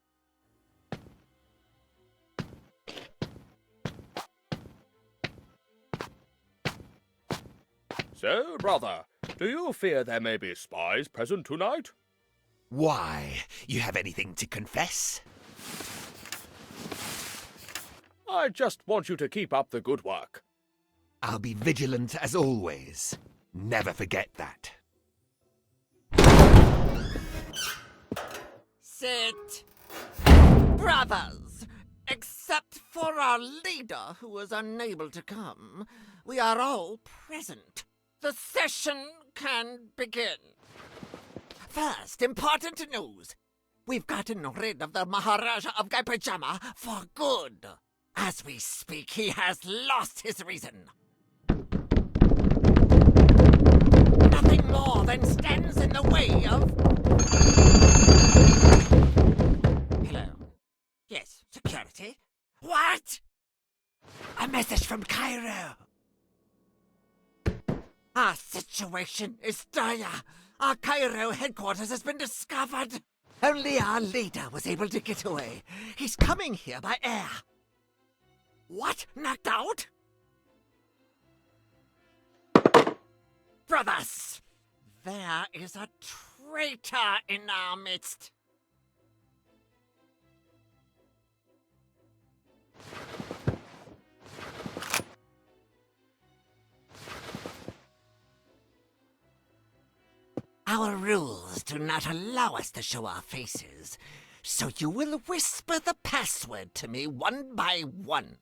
Speaker 2: So, brother, do you fear there may be spies present tonight?
Speaker 10: Why? You have anything to confess?
Speaker 2: I just want you to keep up the good work.
Speaker 10: I'll be vigilant as always. Never forget that.
Speaker 11: Sit. Brothers, except for our leader who was unable to come, we are all present. The session can begin. First, important news. We've gotten rid of the Maharaja of Gaipajama for good. As we speak, he has lost his reason. Nothing more than stands in the way of... Hello. Yes, security. What? A message from Cairo. Our situation is dire. Our Cairo headquarters has been discovered. Only our leader was able to get away. He's coming here by air. What? Knocked out? Brothers, there is a traitor in our midst. Our rules do not allow us to show our faces, so you will whisper the password to me one by one.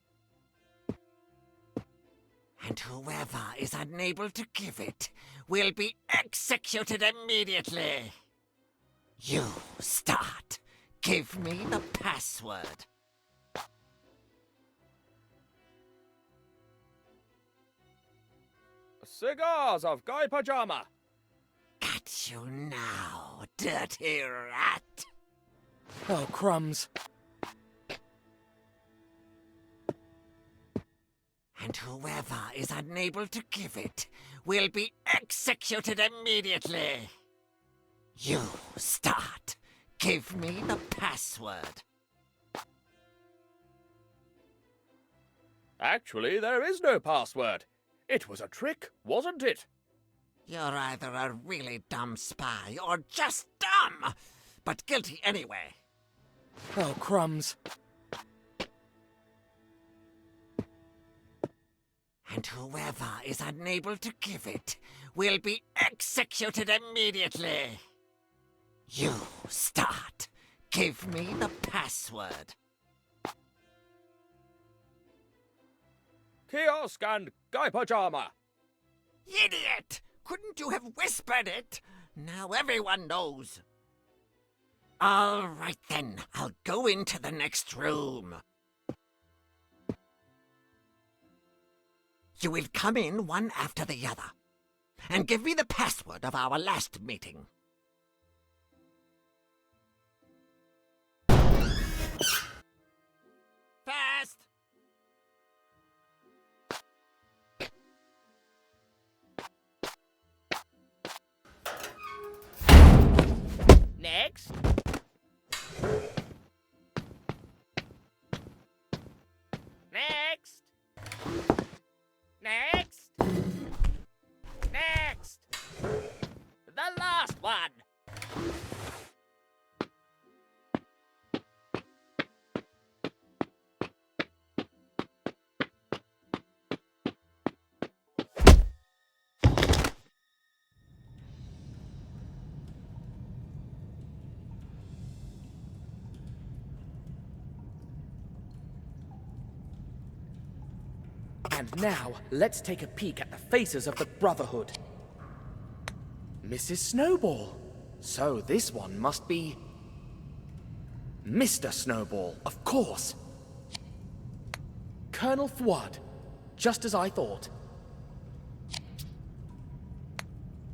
Speaker 11: And whoever is unable to give it will be executed immediately. You start. Give me the password.
Speaker 2: Cigars of Guy Pajama.
Speaker 11: Got you now, dirty rat.
Speaker 2: Oh, crumbs.
Speaker 11: And whoever is unable to give it will be executed immediately. You start. Give me the password.
Speaker 2: Actually, there is no password. It was a trick, wasn't it?
Speaker 9: You're either a really dumb spy or just dumb, but guilty anyway.
Speaker 2: Oh, crumbs.
Speaker 9: And whoever is unable to give it will be executed immediately. You start. Give me the password.
Speaker 2: Kiosk and Guy Pajama.
Speaker 9: Idiot! Couldn't you have whispered it? Now everyone knows. All right then, I'll go into the next room. You will come in one after the other, and give me the password of our last meeting. Fast!
Speaker 11: Next. Next. Next. Next. The last one.
Speaker 2: And now, let's take a peek at the faces of the Brotherhood. Mrs. Snowball. So this one must be... Mr. Snowball, of course. Colonel Fouad, just as I thought.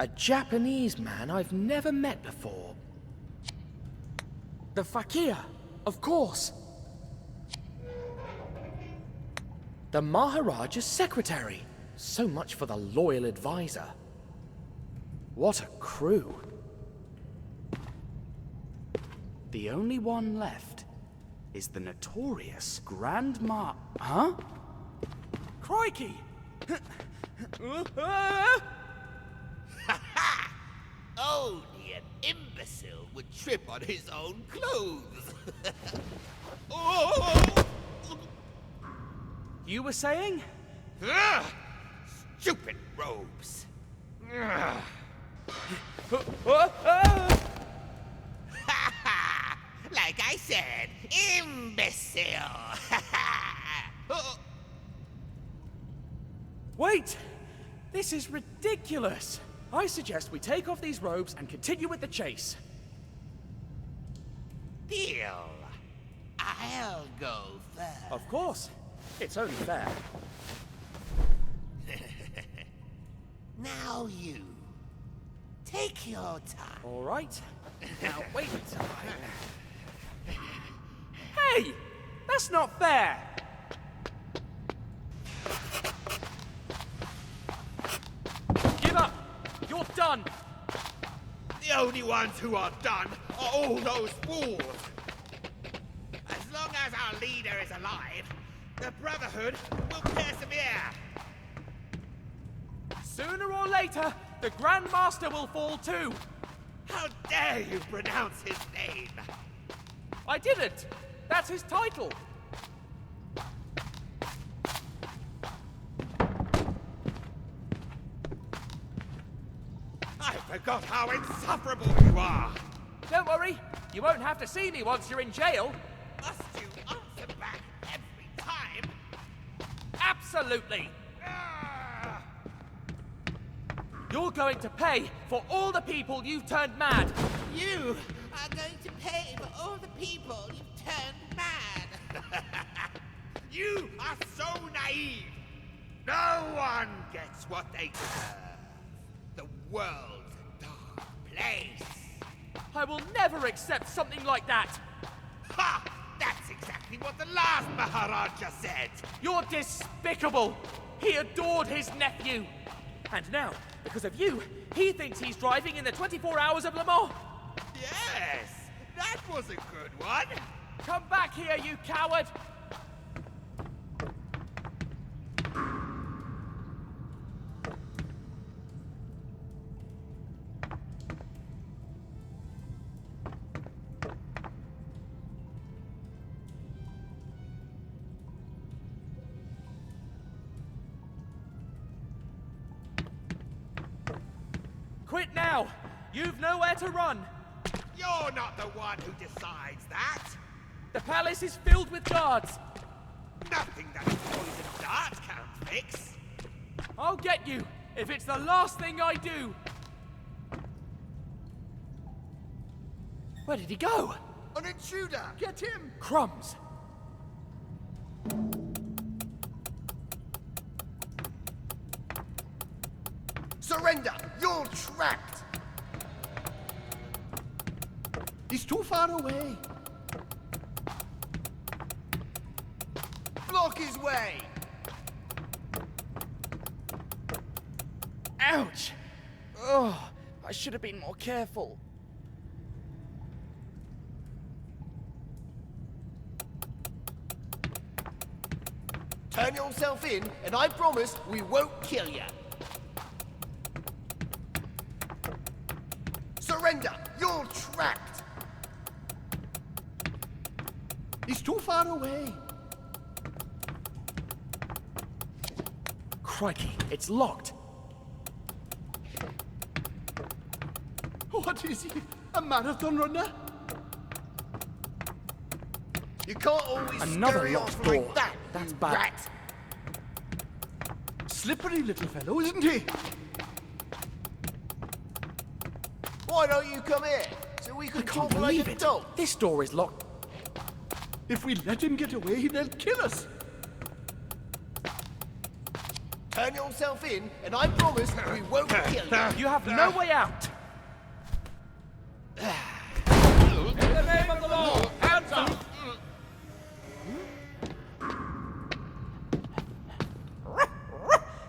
Speaker 2: A Japanese man I've never met before. The Fakir, of course. The Maharaja's secretary. So much for the loyal advisor. What a crew.
Speaker 7: The only one left is the notorious Grandma... Huh? Crikey!
Speaker 10: Only an imbecile would trip on his own clothes. Oh!
Speaker 7: You were saying?
Speaker 10: Stupid robes. Like I said, imbecile.
Speaker 7: Wait! This is ridiculous! I suggest we take off these robes and continue with the chase.
Speaker 10: Deal. I'll go first.
Speaker 7: Of course. It's only fair.
Speaker 10: Now you. Take your time.
Speaker 7: All right. Now wait until Hey! That's not fair! Give up! You're done!
Speaker 10: The only ones who are done are all those fools. As long as our leader is alive, the Brotherhood will persevere.
Speaker 7: Sooner or later, the Grand Master will fall too.
Speaker 10: How dare you pronounce his name?
Speaker 7: I didn't. That's his title.
Speaker 10: I forgot how insufferable you are.
Speaker 7: Don't worry. You won't have to see me once you're in jail.
Speaker 10: Must you answer back every time?
Speaker 7: Absolutely. You're going to pay for all the people you've turned mad.
Speaker 10: You are going to pay for all the people you've turned mad. You are so naive. No one gets what they deserve. The world's a dark place.
Speaker 7: I will never accept something like that.
Speaker 10: Ha! That's exactly what the last Maharaja said.
Speaker 7: You're despicable. He adored his nephew. And now, because of you, he thinks he's driving in the 24 Hours of Le Mans.
Speaker 10: Yes, that was a good one.
Speaker 7: Come back here, you coward. Quit now! You've nowhere to run!
Speaker 10: You're not the one who decides that!
Speaker 7: The palace is filled with guards!
Speaker 10: Nothing that a poison dart can't fix!
Speaker 7: I'll get you, if it's the last thing I do! Where did he go?
Speaker 6: An intruder! Get him!
Speaker 7: Crumbs!
Speaker 6: Surrender! You're trapped! He's too far away. Block his way!
Speaker 2: Ouch! Oh, I should have been more careful.
Speaker 6: Turn yourself in, and I promise we won't kill you. Surrender! You're trapped! He's too far away.
Speaker 2: Crikey, it's locked.
Speaker 6: What is he? A marathon runner? You can't always
Speaker 2: Another
Speaker 6: scurry
Speaker 2: locked
Speaker 6: off
Speaker 2: door.
Speaker 6: like that,
Speaker 2: That's
Speaker 6: you
Speaker 2: bad.
Speaker 6: rat. Slippery little fellow, isn't he? Why don't you come here? So we can
Speaker 2: Can't
Speaker 6: talk like
Speaker 2: believe it.
Speaker 6: adults.
Speaker 2: This door is locked.
Speaker 6: If we let him get away, they'll kill us. Turn yourself in, and I promise we won't kill you.
Speaker 7: You have no way out!
Speaker 3: In the name of the law, hands up!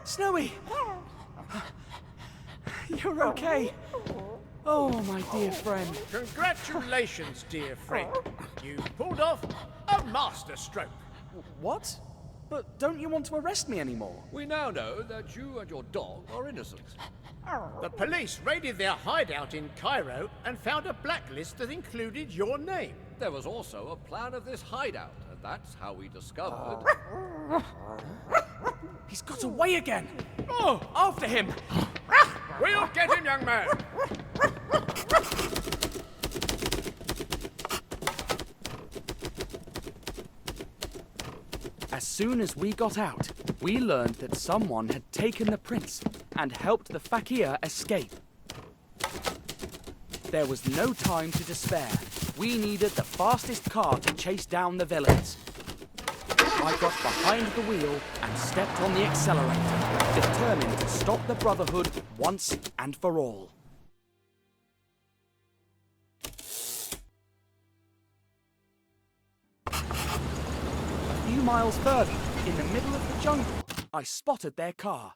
Speaker 2: Snowy! You're okay. Oh, my dear friend.
Speaker 5: Congratulations, dear friend. You pulled off a masterstroke.
Speaker 2: What? But don't you want to arrest me anymore?
Speaker 16: We now know that you and your dog are innocent.
Speaker 5: The police raided their hideout in Cairo and found a blacklist that included your name.
Speaker 16: There was also a plan of this hideout, and that's how we discovered...
Speaker 2: He's got away again!
Speaker 7: Oh, after him!
Speaker 5: We'll get him, young man.
Speaker 2: As soon as we got out, we learned that someone had taken the prince and helped the fakir escape. There was no time to despair. We needed the fastest car to chase down the villains. I got behind the wheel and stepped on the accelerator, determined to stop the Brotherhood once and for all. A few miles further, in the middle of the jungle, I spotted their car.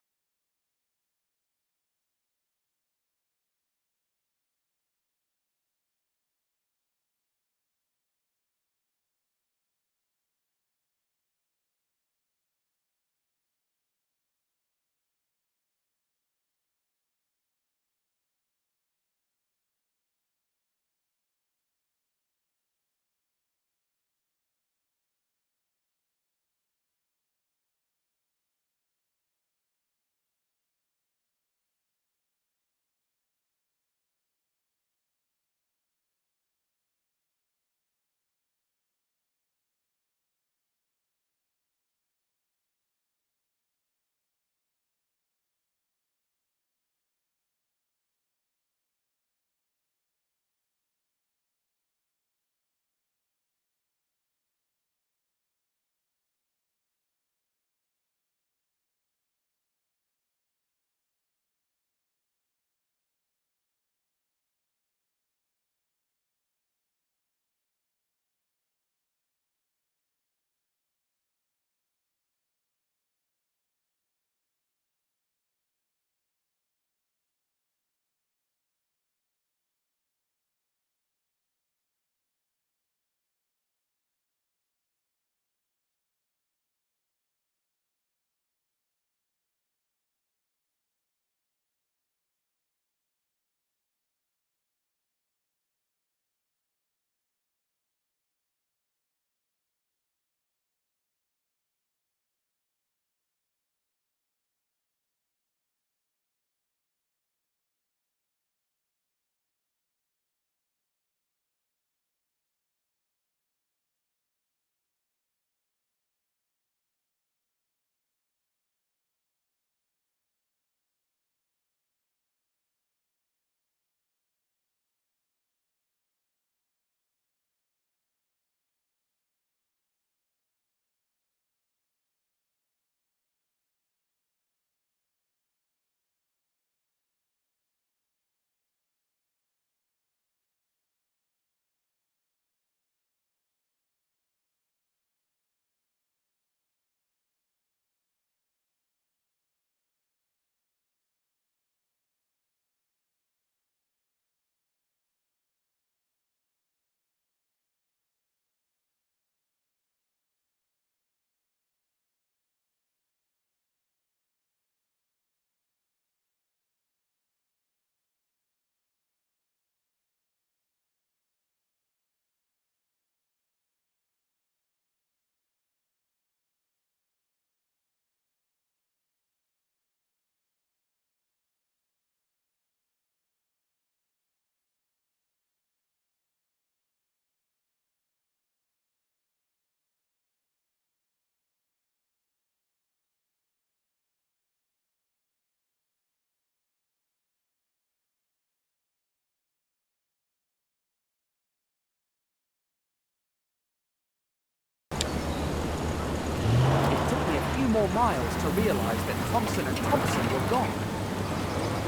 Speaker 2: more miles to realize that Thompson and Thompson were gone.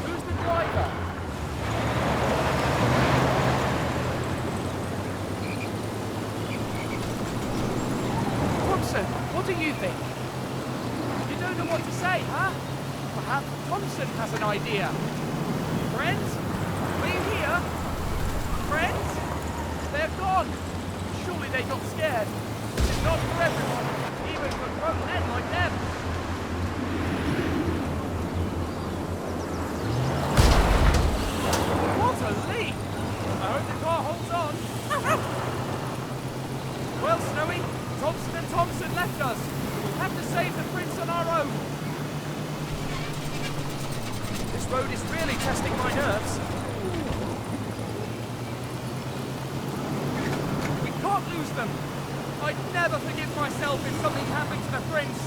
Speaker 7: Who's the driver? Thompson, what do you think? You don't know what to say, huh? Perhaps Thompson has an idea. Friends? Are you here? Friends? They're gone. Surely they got scared. It's not for everyone, even for grown men like them. What a leap! I hope the car holds on. Well, Snowy, Thompson and Thompson left us. We'll have to save the prince on our own. This road is really testing my nerves. We can't lose them. I'd never forgive myself if something happened to the prince.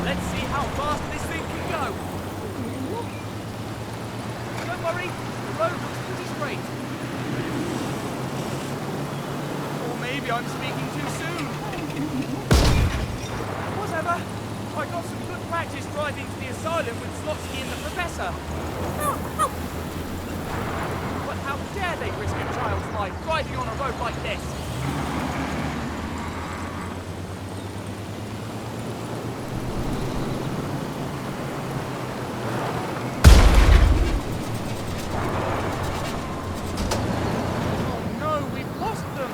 Speaker 7: Let's see how fast this thing can go. Don't worry, the road looks pretty straight. Or maybe I'm speaking too soon. Whatever. I got some good practice driving to the asylum with Slotsky and the professor. But how dare they risk a child's life driving on a road like this? Oh no, we've lost them!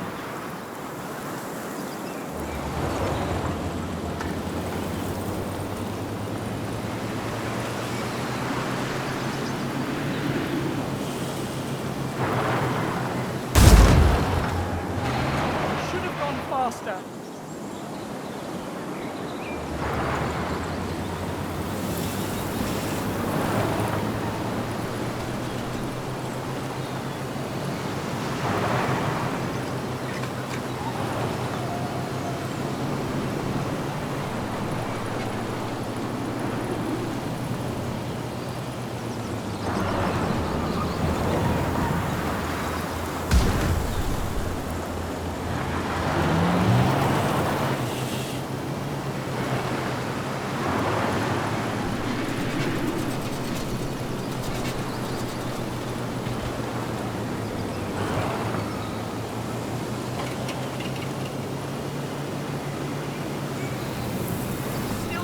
Speaker 7: Faster.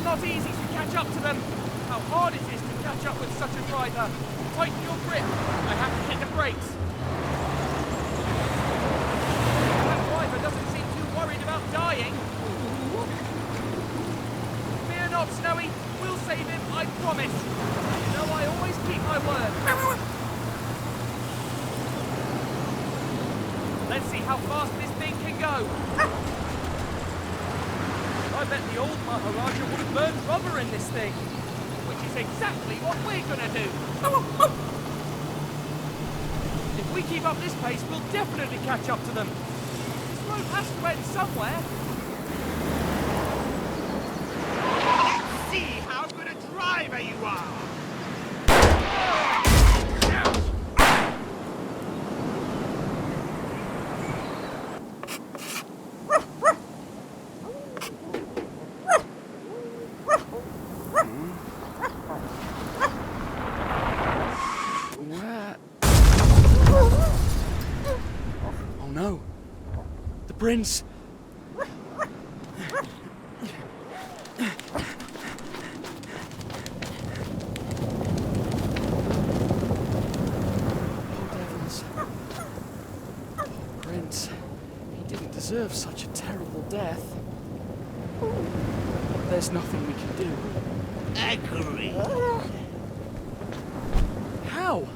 Speaker 7: Not easy to catch up to them. How hard it is to catch up with such a driver. Tighten your grip. I have to hit the brakes. That driver doesn't seem too worried about dying. Fear not, Snowy. We'll save him, I promise. You know I always keep my word. Let's see how fast this thing can go. I bet the old Maharaja would have burned rubber in this thing. Which is exactly what we're gonna do. If we keep up this pace, we'll definitely catch up to them. This road has to end somewhere.
Speaker 10: Let's see how good a driver you are.
Speaker 2: Prince! Prince, he didn't deserve such a terrible death. There's nothing we can do.
Speaker 10: Agree.
Speaker 2: How?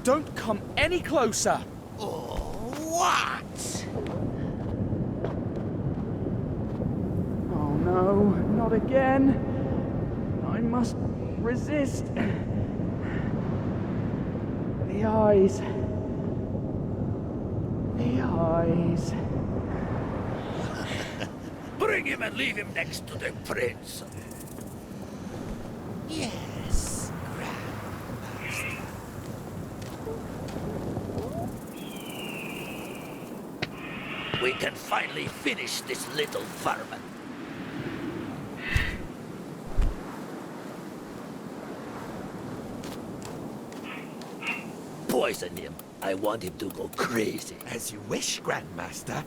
Speaker 2: Don't come any closer!
Speaker 10: What?
Speaker 2: Oh no, not again. I must resist. The eyes. The eyes.
Speaker 6: Bring him and leave him next to the prince.
Speaker 10: Yes, Grandmaster.
Speaker 17: we can finally finish this little vermin. Poison him. I want him to go crazy.
Speaker 10: As you wish, Grandmaster.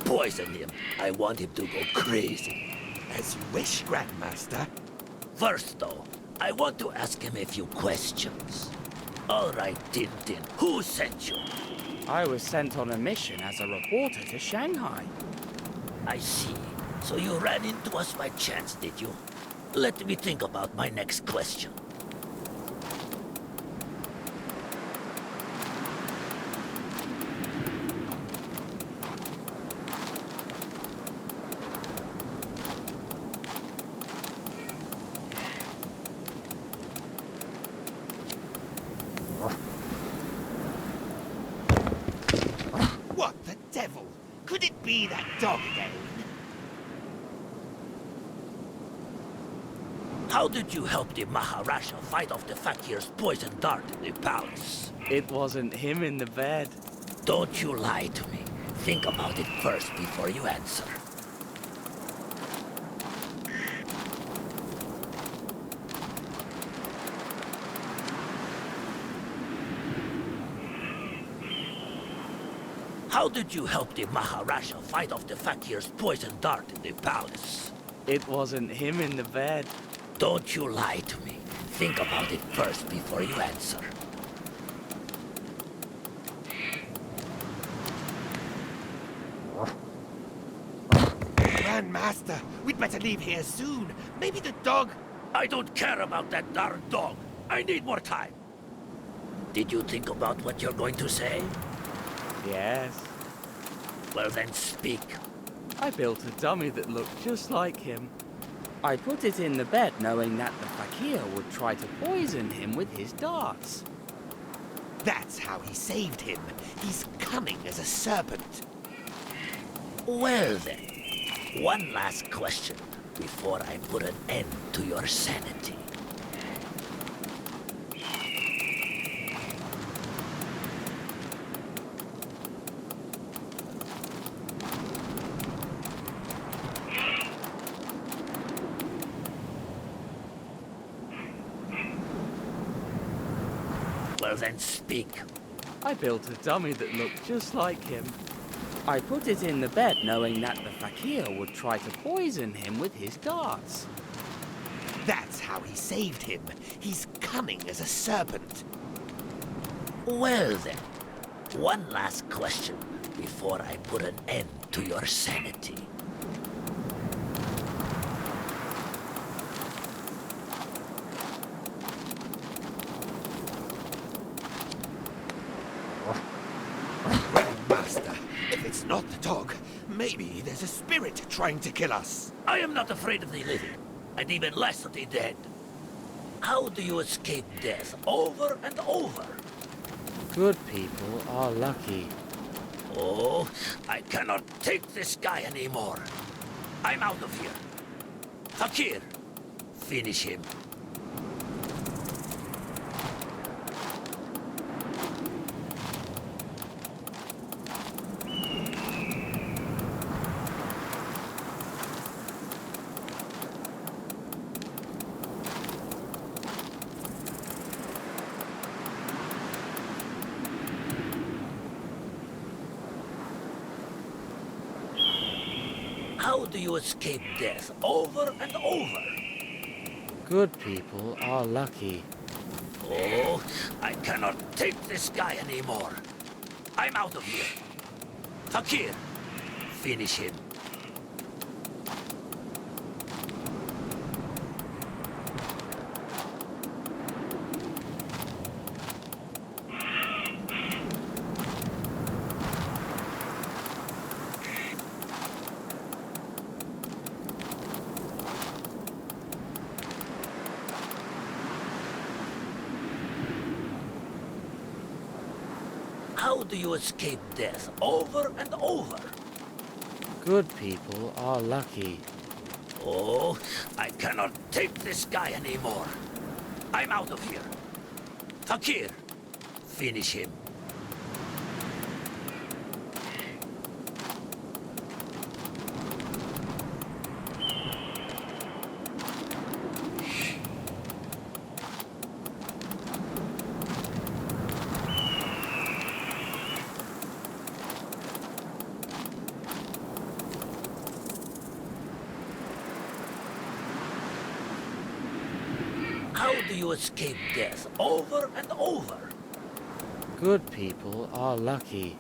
Speaker 17: Poison him. I want him to go crazy.
Speaker 10: As you wish, Grandmaster.
Speaker 17: First, though, I want to ask him a few questions. All right, Tintin, who sent you?
Speaker 2: I was sent on a mission as a reporter to Shanghai.
Speaker 17: I see. So you ran into us by chance, did you? Let me think about my next question.
Speaker 10: What the devil? Could it be that dog again?
Speaker 17: How did you help the Maharaja fight off the Fakir's poison dart in the palace?
Speaker 2: It wasn't him in the bed.
Speaker 17: Don't you lie to me. Think about it first before you answer. How did you help the Maharaja fight off the Fakir's poison dart in the palace?
Speaker 2: It wasn't him in the bed.
Speaker 17: Don't you lie to me. Think about it first before you answer.
Speaker 10: Grandmaster, we'd better leave here soon. Maybe the dog...
Speaker 17: I don't care about that darn dog. I need more time. Did you think about what you're going to say?
Speaker 2: Yes.
Speaker 17: Well then speak.
Speaker 2: I built a dummy that looked just like him. I put it in the bed knowing that the fakir would try to poison him with his darts.
Speaker 10: That's how he saved him. He's cunning as a serpent.
Speaker 17: Well then, one last question before I put an end to your sanity. Well then speak.
Speaker 2: I built a dummy that looked just like him. I put it in the bed knowing that the fakir would try to poison him with his darts.
Speaker 10: That's how he saved him. He's cunning as a serpent.
Speaker 17: Well then, one last question before I put an end to your sanity.
Speaker 10: Grandmaster, if it's not the dog, maybe there's a spirit trying to kill us.
Speaker 17: I am not afraid of the living, and even less of the dead. How do you escape death over and over?
Speaker 2: Good people are lucky.
Speaker 17: Oh, I cannot take this guy anymore. I'm out of here. Fakir, finish him. How do you escape death over and over?
Speaker 2: Good people are lucky.
Speaker 17: Oh, I cannot take this guy anymore. I'm out of here. Fakir, finish him. How do you escape death over and over?
Speaker 2: Good people are lucky.
Speaker 17: Oh, I cannot take this guy anymore. I'm out of here. Fakir, finish him. you escape death over and over?
Speaker 2: Good people are lucky.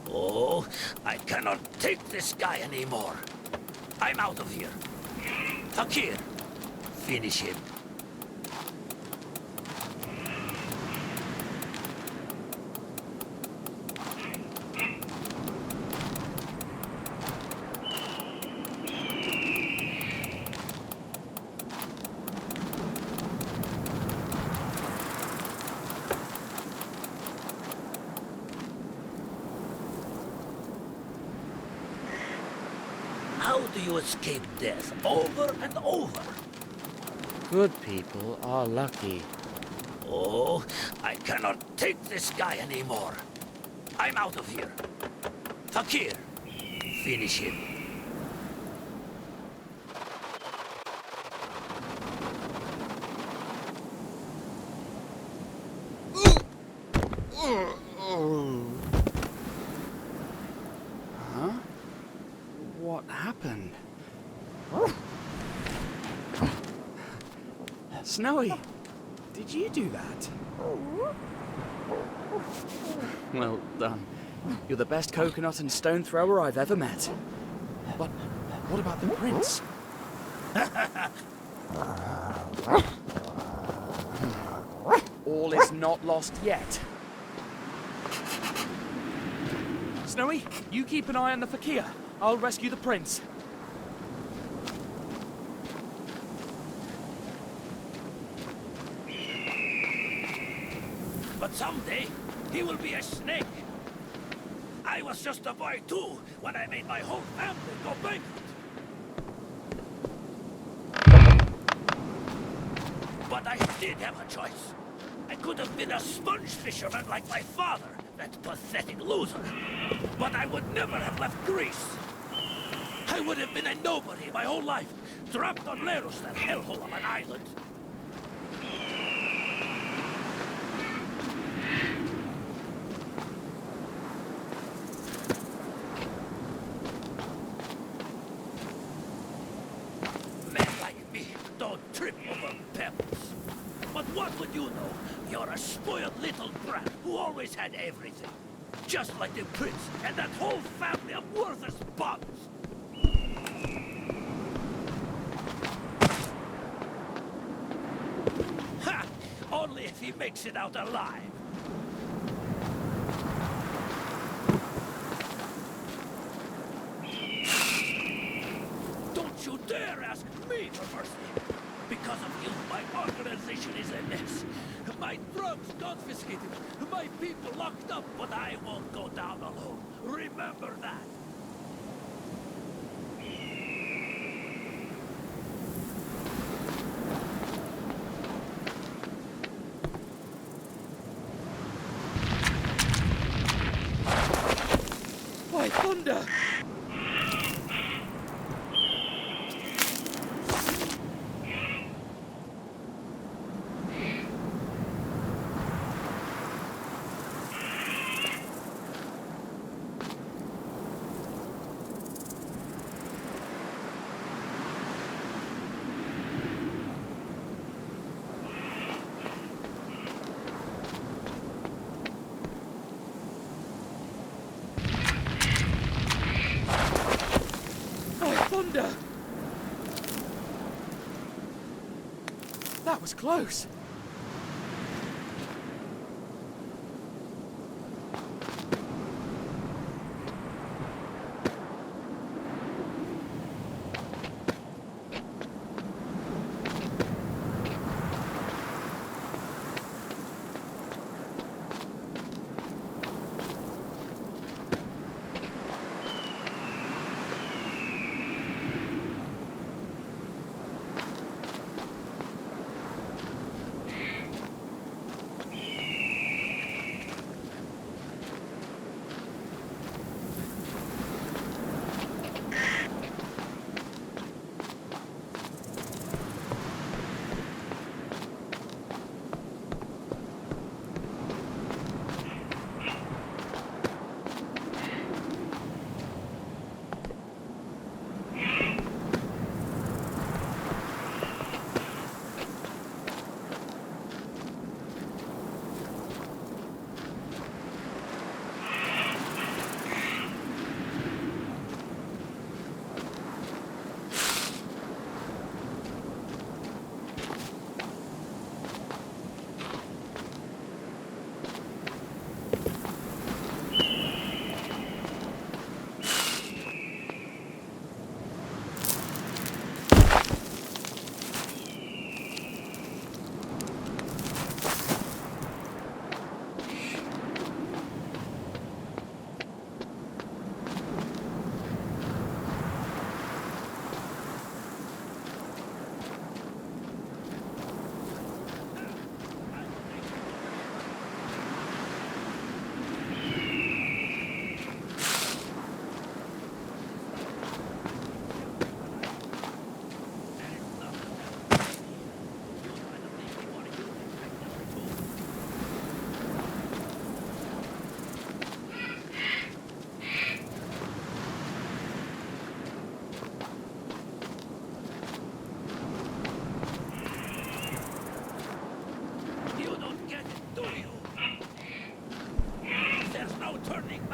Speaker 17: Oh, I cannot take this guy anymore. I'm out of here. Fakir, finish him. How do you escape death over and over?
Speaker 2: Good people are lucky.
Speaker 17: Oh, I cannot take this guy anymore. I'm out of here. Fakir, finish him.
Speaker 2: Huh? What happened? Snowy, did you do that? Well done. You're the best coconut and stone thrower I've ever met. But what about the prince? All is not lost yet. Snowy, you keep an eye on the fakir. I'll rescue the prince.
Speaker 17: But someday, he will be a snake. I was just a boy too when I made my whole family go bankrupt. But I did have a choice. I could have been a sponge fisherman like my father, that pathetic loser. But I would never have left Greece. I would have been a nobody my whole life, trapped on Leros, that hellhole of an island. Men like me don't trip over pebbles. But what would you know? You're a spoiled little brat who always had everything. Just like the prince and that whole family of worthless bums. Ha! Only if he makes it out alive. Don't you dare ask me for mercy. Because of you, my organization is a mess. My drugs confiscated, my people locked up, but I won't go down alone. Remember that.
Speaker 2: By thunder! Thunder! That was close.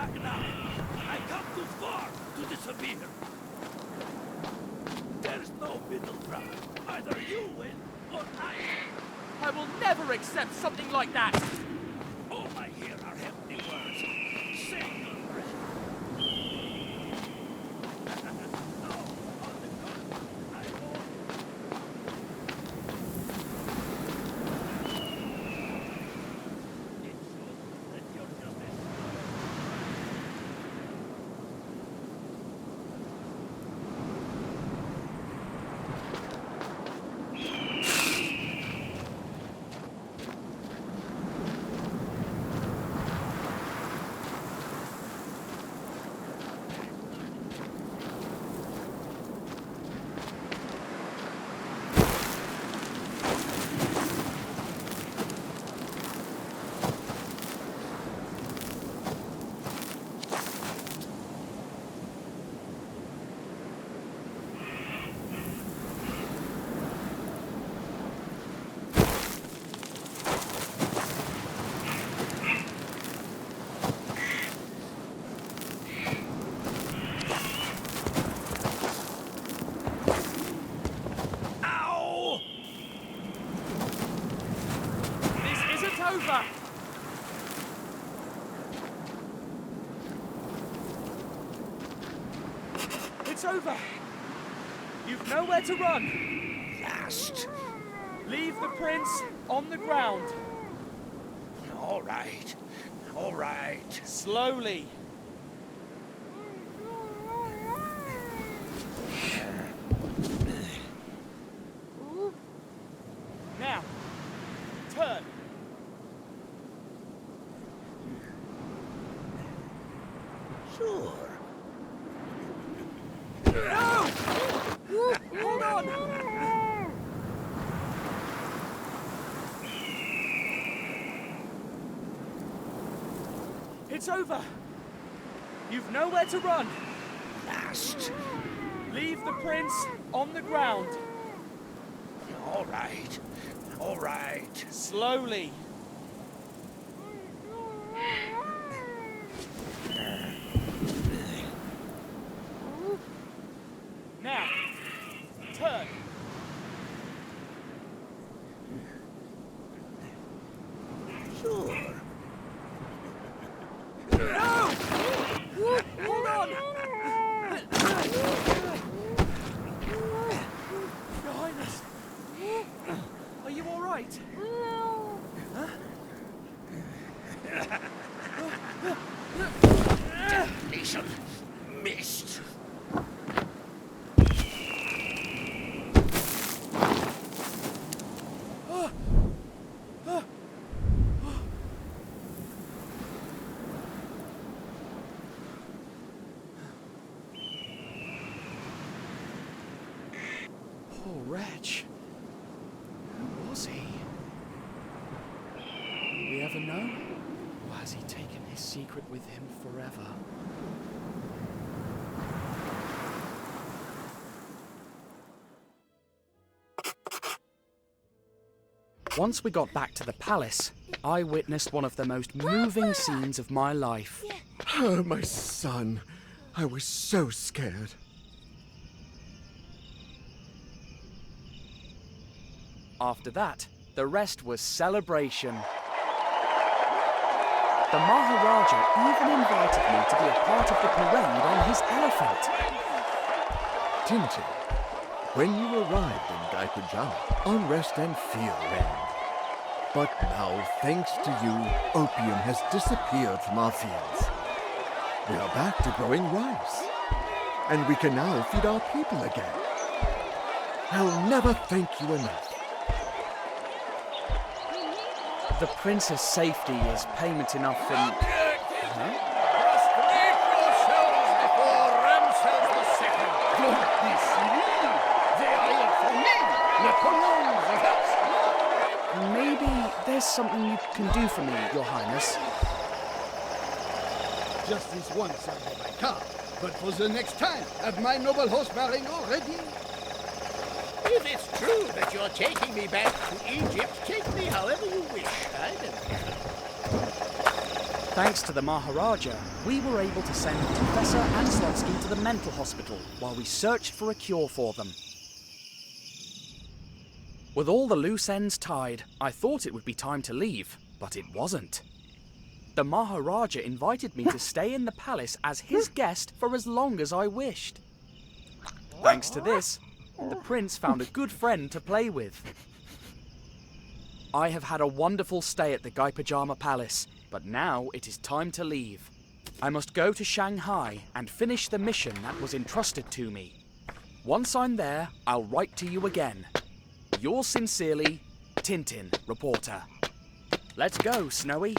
Speaker 17: back now. I come too far to disappear. There's no middle ground. Either you win or I win.
Speaker 7: I will never accept something like that!
Speaker 17: All I hear are empty words. Say your breath. No, on the contrary, I won't. It shows that you're just as...
Speaker 7: over! It's over! You've nowhere to run!
Speaker 17: Last!
Speaker 7: Leave the prince on the ground.
Speaker 17: All right. All right.
Speaker 7: Slowly. Now, turn.
Speaker 17: Sure.
Speaker 7: No! Hold on! It's over. You've nowhere to run.
Speaker 17: Last.
Speaker 7: Leave the prince on the ground.
Speaker 17: All right. All right.
Speaker 7: Slowly. Now, turn.
Speaker 17: Sure.
Speaker 7: No! Hold on! Your Highness, are you all right? Huh?
Speaker 17: Damnation. Missed.
Speaker 2: Poor wretch. Who was he? Will we ever know? Or has he taken his secret with him forever? Once we got back to the palace, I witnessed one of the most moving scenes of my life.
Speaker 8: Oh, my son. I was so scared.
Speaker 2: After that, the rest was celebration. The Maharaja even invited me to be a part of the parade on his elephant.
Speaker 8: Tintin, when you arrived in Gaipujal, unrest and fear reigned. But now, thanks to you, opium has disappeared from our fields. We are back to growing rice. And we can now feed our people again. I'll never thank you enough.
Speaker 2: The prince's safety is payment enough in...
Speaker 5: Prostrate yourselves before Ramses II.
Speaker 6: Don't be silly. They are here for me. Napoleon the First.
Speaker 2: Maybe there's something you can do for me, Your Highness.
Speaker 6: Just this once I'll have my car. But for the next time, have my noble horse Marengo ready?
Speaker 5: If it's true that you're taking me back to Egypt, take me however you wish. I don't care.
Speaker 7: Thanks to the Maharaja, we were able to send Professor and Slotsky to the mental hospital while we searched for a cure for them. With all the loose ends tied, I thought it would be time to leave, but it wasn't. The Maharaja invited me to stay in the palace as his guest for as long as I wished. Thanks to this, the prince found a good friend to play with. I have had a wonderful stay at the Guy Pajama Palace, but now it is time to leave. I must go to Shanghai and finish the mission that was entrusted to me. Once I'm there, I'll write to you again. Yours sincerely, Tintin, reporter. Let's go, Snowy.